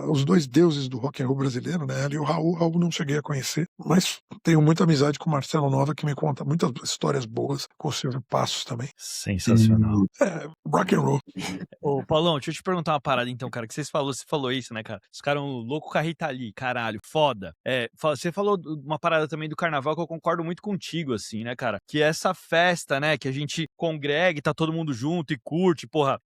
Os dois deuses do rock and roll brasileiro, né? Ela e o Raul não cheguei a conhecer, mas tenho muita amizade com o Marcelo Nova, que me conta muitas histórias boas, com o Silvio Passos também. Sensacional. Rock and roll. Ô, Paulão, deixa eu te perguntar uma parada então, cara, que você falou isso, né, cara? Os caras loucos com a Rita Lee, caralho, foda. Você falou uma parada também do carnaval que eu concordo muito contigo, assim, né, cara? Que essa festa, né, que a gente congrega e tá todo mundo junto e curte, porra.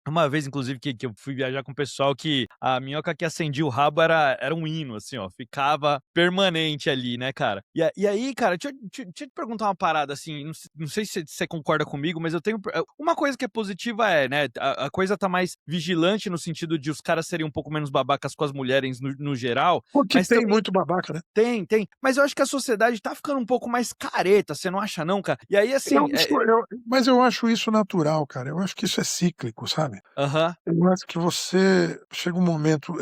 Uma vez, inclusive, que eu fui viajar com o pessoal, que a minhoca que acendia o rabo era era um hino, assim, ó, ficava permanente ali, né, cara? E aí, cara, deixa eu te perguntar uma parada, assim, não sei se você concorda comigo, mas eu tenho... Uma coisa que é positiva né, a coisa tá mais vigilante no sentido de os caras serem um pouco menos babacas com as mulheres no geral, Porque mas tem também... muito babaca, né? Tem. Mas eu acho que a sociedade tá ficando um pouco mais careta, você não acha não, cara? E aí, assim... Mas eu acho isso natural, cara. Eu acho que isso é cíclico, sabe? Aham. Eu acho que você chega um momento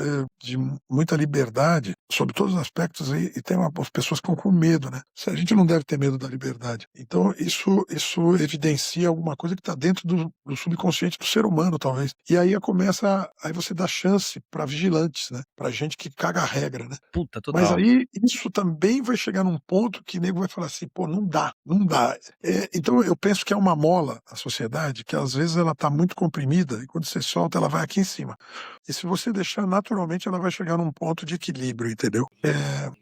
de muita liberdade sobre todos os aspectos e tem umas pessoas que estão com medo, né? A gente não deve ter medo da liberdade. Então isso evidencia alguma coisa que está dentro do subconsciente do ser humano, talvez. E aí aí você dá chance para vigilantes, né? Para gente que caga a regra, né? Puta, Mas total. aí isso também vai chegar num ponto que o nego vai falar assim, pô, não dá. Então eu penso que é uma mola a sociedade, que às vezes ela está muito comprimida e quando você solta ela vai aqui em cima. E se você deixar naturalmente ela vai chegar num ponto de equilíbrio, entendeu?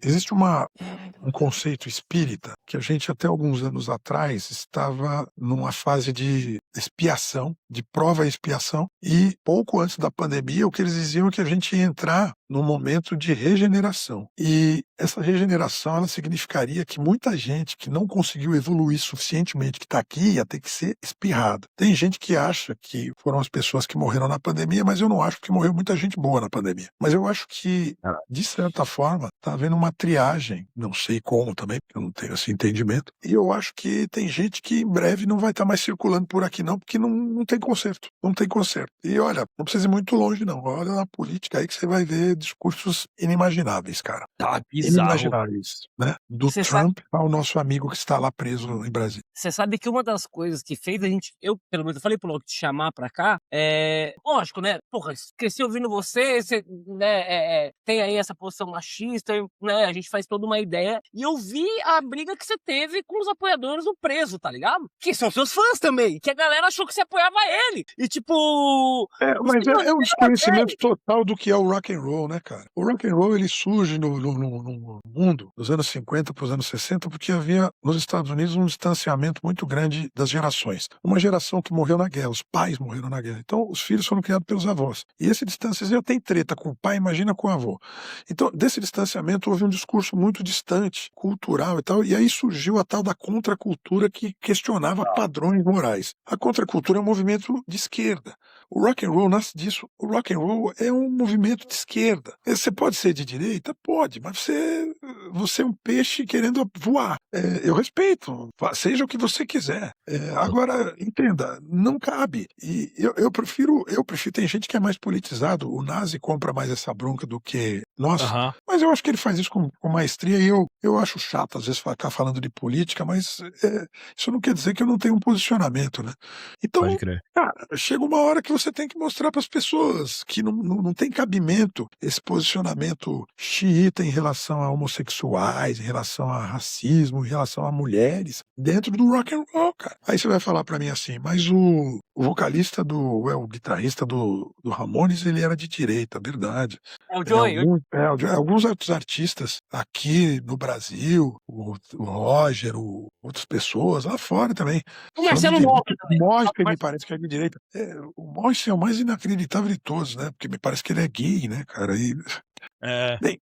Existe um conceito espírita que a gente até alguns anos atrás estava numa fase de expiação, de prova e expiação, e pouco antes da pandemia o que eles diziam é que a gente ia entrar num momento de regeneração. E essa regeneração ela significaria que muita gente que não conseguiu evoluir suficientemente, que está aqui, ia ter que ser espirrado. Tem gente que acha que foram as pessoas que morreram na pandemia, mas eu não acho que morreu muita gente boa na pandemia. Mas eu acho que, de certa forma, está havendo uma triagem, não sei como também, porque eu não tenho esse entendimento, e eu acho que tem gente que em breve não vai estar mais circulando por aqui não, porque não tem conserto. Não tem conserto. E olha, não precisa ir muito longe não. Olha na política aí que você vai ver discursos inimagináveis, cara. Tá bizarro. Inimagináveis, né? Do Trump ao nosso amigo que está lá preso em Brasília. Você sabe que uma das coisas que fez a gente, pelo menos, eu falei pro Loki te chamar pra cá, lógico, né? Porra, cresci ouvindo você né, tem aí essa posição machista, né? A gente faz toda uma ideia. E eu vi a briga que você teve com os apoiadores do preso, tá ligado? Que são seus fãs também, que a galera achou que você apoiava ele. E tipo... Mas é um desconhecimento total do que é o rock and roll, né, cara? O rock and roll, ele surge no mundo dos anos 50 para os anos 60 porque havia nos Estados Unidos um distanciamento muito grande das gerações. Uma geração que morreu na guerra, os pais morreram na guerra. Então, os filhos foram criados pelos avós. E esse distanciamento tem treta com o pai, imagina com o avô. Então, desse distanciamento houve um discurso muito distante, cultural e tal, e aí surgiu a tal da contracultura que questionava padrões morais. A contracultura é um movimento de esquerda. O rock and roll nasce disso. O rock and roll é um movimento de esquerda. Você pode ser de direita? Pode, mas você é um peixe querendo voar. Eu respeito, seja o que você quiser. Agora, entenda, não cabe. E eu prefiro, tem gente que é mais politizado, o Nazi compra mais essa bronca do que nós, mas eu acho que ele faz isso com maestria e eu acho chato às vezes ficar falando de política, mas isso não quer dizer que eu não tenho um posicionamento, né? Então, Pode crer. cara, chega uma hora que você tem que mostrar para as pessoas que não tem cabimento esse posicionamento xiita em relação a homossexuais, em relação a racismo, em relação a mulheres, dentro do rock and roll, cara. Aí você vai falar para mim assim, mas o vocalista o guitarrista do Ramones, ele era de direita, verdade. É o Joey. Alguns outros artistas aqui no Brasil, o Roger, outras pessoas, lá fora também. O Marcelo Mota também. O Morrison, me parece que é de direita. O Morrison é o mais inacreditável de todos, né? Porque me parece que ele é gay, né, cara? Bem,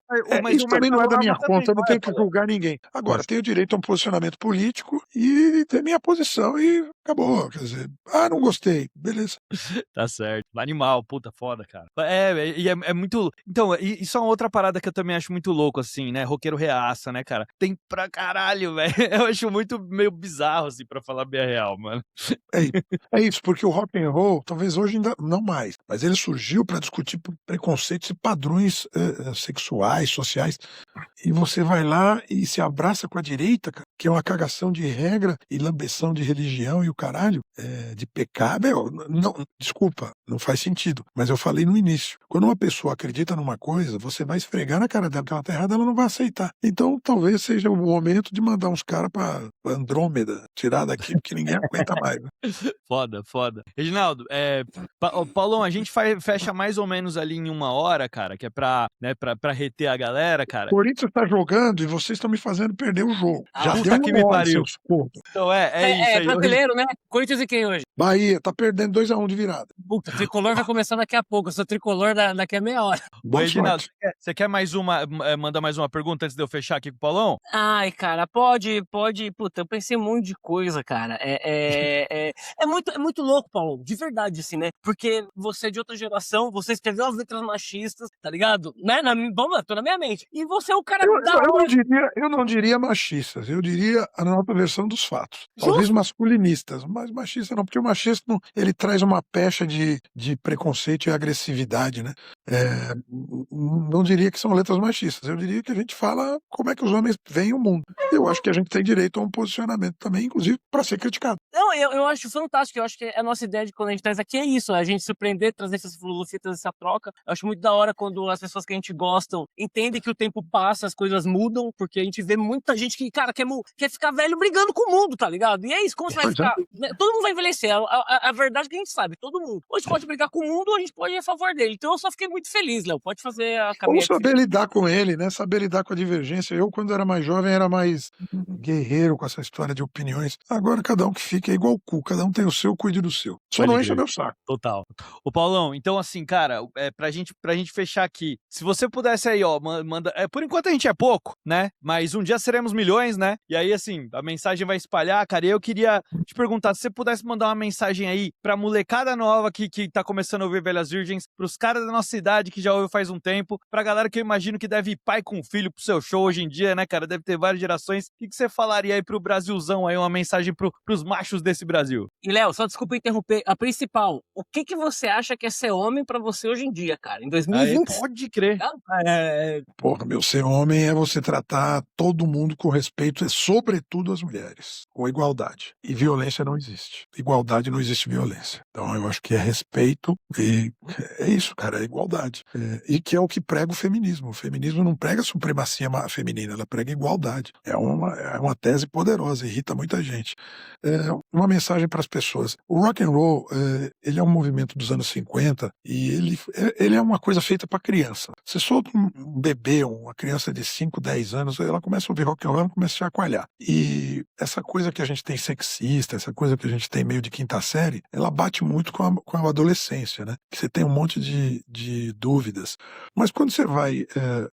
isso também não é da minha conta, eu não tenho que julgar ninguém. Agora, tenho direito a um posicionamento político e ter minha posição e acabou. Quer dizer, não gostei, beleza. Tá certo. Animal, puta foda, cara. É muito... Então, isso é uma outra parada que eu também acho muito louco, assim, né? Roqueiro reaça, né, cara? Tem pra caralho, velho. Eu acho muito meio bizarro, assim, pra falar bem a real, mano. É isso, porque o rock and roll, talvez hoje ainda não mais, mas ele surgiu pra discutir preconceitos e padrões sexuais, sociais, e você vai lá e se abraça com a direita, cara, que é uma cagação de regra e lambeção de religião e o caralho, de pecado. Desculpa, não faz sentido, mas eu falei no início, quando uma pessoa acredita numa coisa, você vai esfregar na cara dela que ela tá errada, ela não vai aceitar. Então talvez seja o momento de mandar uns caras pra Andrômeda, tirar daqui, porque ninguém aguenta mais. Né? Foda. Reginaldo, Paulão, a gente fecha mais ou menos ali em 1 hora, cara, que é pra reter a galera, cara. Corinthians tá jogando e vocês estão me fazendo perder o jogo. Já puta deu que me um pariu. seus corpos. Então é isso aí. Brasileiro, né? Corinthians e quem hoje? Bahia, tá perdendo 2-1 de virada. Puta, tricolor vai começar daqui a pouco. Eu sou tricolor daqui a meia hora. Boa Reginaldo, sorte. você quer mais uma, mandar mais uma pergunta antes de eu fechar aqui com o Paulão? Ai, cara, pode. Puta, eu pensei em um monte de coisa, cara. É muito louco, Paulo, de verdade, assim, né? Porque você é de outra geração, você escreveu as letras machistas, tá ligado? Né? Vamos lá, tô na minha mente. E você é o cara da hora. Eu não diria machistas, eu diria a nova versão dos fatos. Talvez masculinistas, mas machista não, porque o machista ele traz uma pecha de preconceito e agressividade, né? Não diria que são letras machistas, eu diria que a gente fala como é que os homens veem o mundo. Eu acho que a gente tem direito a um posicionamento também, inclusive, para ser criticado. Não, eu acho fantástico, eu acho que a nossa ideia de quando a gente traz aqui é isso, a gente surpreender, trazer essa filosofia, trazer essa troca. Eu acho muito da hora quando as pessoas que a gente gosta entendem que o tempo passa, as coisas mudam, porque a gente vê muita gente que, cara, quer ficar velho brigando com o mundo, tá ligado? E é isso, como você vai ficar? Todo mundo vai envelhecer, a verdade é que a gente sabe, todo mundo. Ou a gente pode brigar com o mundo, ou a gente pode ir a favor dele. Então eu só fiquei muito feliz, Léo, pode fazer a caminhada. Vamos saber lidar com ele, né? Saber lidar com a divergência. Eu, quando era mais jovem, era mais guerreiro com essa história de opiniões. Agora, cada um que fica é igual o cu, cada um tem o seu, cuide do seu. Só não enche meu saco. Total. Ô, Paulão, então assim, cara, pra gente fechar aqui, se você pudesse aí, ó, manda... por enquanto a gente é pouco, né? Mas um dia seremos milhões, né? E aí, assim, a mensagem vai espalhar, cara, e eu queria te perguntar, se você pudesse mandar uma mensagem aí pra molecada nova que tá começando a ouvir Velhas Virgens, pros caras da nossa idade que já ouviu faz um tempo, pra galera que eu imagino que deve ir pai com filho pro seu show hoje em dia, né, cara? Deve ter várias gerações. O que você falaria aí pro Brasilzão aí, uma mensagem pros machos desse Brasil? E, Léo, só desculpa interromper, a principal, o que você acha que é ser homem pra você hoje em dia, cara? Em 2020? Aí, pode crer. Porra, meu, ser homem é você tratar todo mundo com respeito, sobretudo as mulheres, com igualdade. E violência não existe. Igualdade não existe violência. Então eu acho que é respeito e é isso, cara, é igualdade. E que é o que prega o feminismo. O feminismo não prega supremacia feminina, ela prega igualdade. É uma tese poderosa, irrita muita gente. Uma mensagem para as pessoas. O rock and roll, ele é um movimento dos anos 50 e ele é uma coisa feita para criança. Você solta um bebê, uma criança de 5, 10 anos, ela começa a ouvir rock and roll, ela começa a chacoalhar. E essa coisa que a gente tem sexista, essa coisa que a gente tem meio de quinta série, ela bate muito com a adolescência, né? Que você tem um monte de dúvidas. Mas quando você vai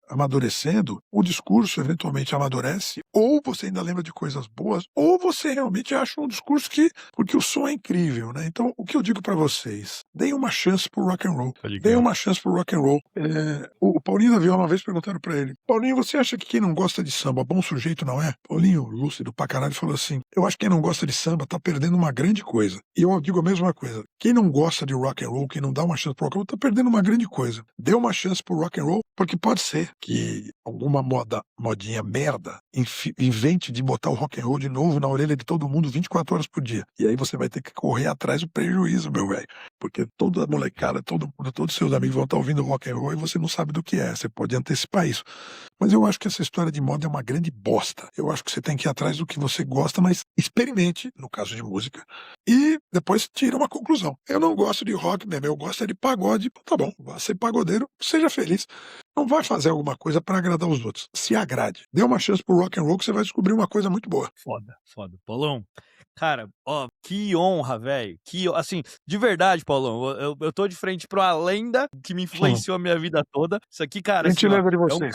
amadurecendo, o discurso eventualmente amadurece, ou você ainda lembra de coisas boas, ou você realmente acha um discurso porque o som é incrível, né? Então, o que eu digo para vocês, deem uma chance pro rock and roll. Deem uma chance pro rock and roll. O Paulinho da Viola, uma vez perguntaram para ele, Paulinho, você acha que quem não gosta de samba, bom sujeito não é? Paulinho, lúcido pra caralho, falou assim, eu acho que quem não gosta de samba tá perdendo uma grande coisa. E eu digo a mesma coisa, quem não gosta de rock and roll, quem não dá uma chance pro rock and roll, tá perdendo uma grande coisa. Dê uma chance pro rock and roll, porque pode ser que alguma modinha merda invente de botar o rock and roll de novo na orelha de todo mundo 24 horas por dia. E aí você vai ter que correr atrás do prejuízo, meu velho. Porque toda molecada, todo mundo, todos os seus amigos vão estar ouvindo rock and roll e você não sabe do que é. Você pode antecipar isso. Mas eu acho que essa história de moda é uma grande bosta. Eu acho que você tem que ir atrás do que você gosta, mas experimente, no caso de música, e depois tira uma conclusão. Eu não gosto de rock mesmo, eu gosto de pagode. Tá bom, vá ser pagodeiro, seja feliz. Não vai fazer alguma coisa para agradar os outros. Se agrade. Dê uma chance pro rock and roll que você vai descobrir uma coisa muito boa. Foda. Paulão, cara, ó, que honra, velho. Assim, de verdade, Paulão, eu tô de frente pra uma lenda que me influenciou a minha vida toda. Isso aqui, cara, assim, ó, de vocês,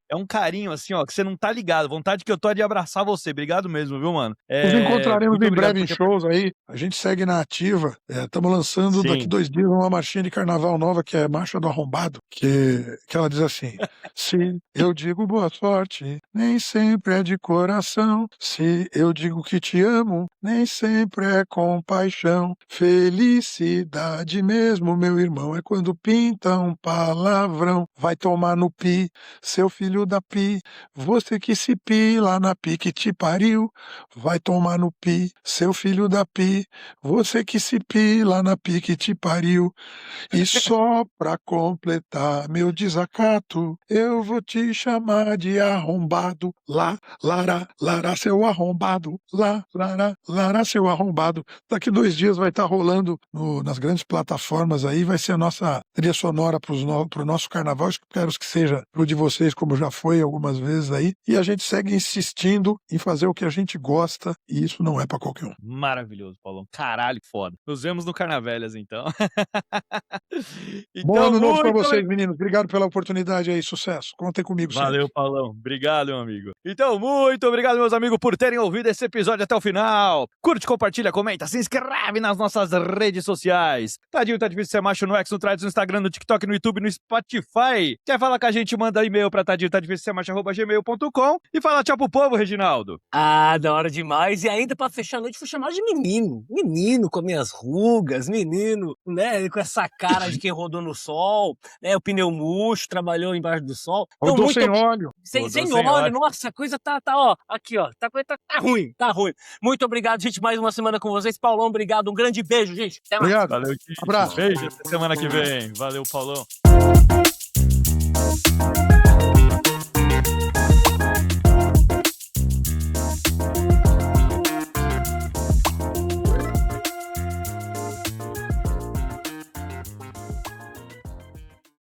é um carinho, assim, ó, que você não tá ligado. Vontade que eu tô é de abraçar você. Obrigado mesmo, viu, mano? Nos encontraremos em breve em shows aí. A gente segue na ativa. Estamos lançando daqui 2 dias uma marchinha de carnaval nova, que é Marcha do Arrombado, que ela diz assim, se eu digo boa sorte, nem sempre é de coração. Se eu digo que te amo, nem sempre é compaixão. Felicidade mesmo, meu irmão, é quando pinta um palavrão. Vai tomar no pi, seu filho da pi, você que se pi lá na pi que te pariu. Vai tomar no pi, seu filho da pi, você que se pi lá na pi que te pariu. E só pra completar meu desacato, eu vou te chamar de arrombado. Lá, lará, lará, seu arrombado. Lá, lará, Lará, seu arrombado. Daqui 2 dias vai estar rolando nas grandes plataformas aí, vai ser a nossa trilha sonora pro nosso carnaval. Espero que seja pro de vocês, como já foi algumas vezes aí. E a gente segue insistindo em fazer o que a gente gosta, e isso não é pra qualquer um. Maravilhoso, Paulão. Caralho, que foda. Nos vemos no Carnavelhas, então. Bom ano novo pra muito vocês, meninos. Obrigado pela oportunidade aí. Sucesso. Contem comigo Valeu, sempre. Paulão. Obrigado, meu amigo. Então, muito obrigado, meus amigos, por terem ouvido esse episódio até o final. Curte, compartilha, comenta, se inscreve nas nossas redes sociais. Tadinho, tá difícil ser macho no X, no Threads, no Instagram, no TikTok, no YouTube, no Spotify. Quer falar com a gente? Manda e-mail pra tadinho@gmail.com e fala tchau pro povo, Reginaldo. Ah, da hora demais. E ainda pra fechar a noite, fui chamado de menino. Menino com minhas rugas, menino, né? Com essa cara de quem rodou no sol, né? O pneu murcho, trabalhou embaixo do sol. Então, Rodou sem óleo. Sem Sem óleo, óleo. nossa, a coisa tá, ó, aqui, ó, tá ruim, tá ruim. Muito obrigado, gente, mais uma semana com vocês. Paulão, obrigado, um grande beijo, gente. Até mais. Obrigado. Valeu, Tite. Abraço. Beijo, até semana que vem. Valeu, Paulão.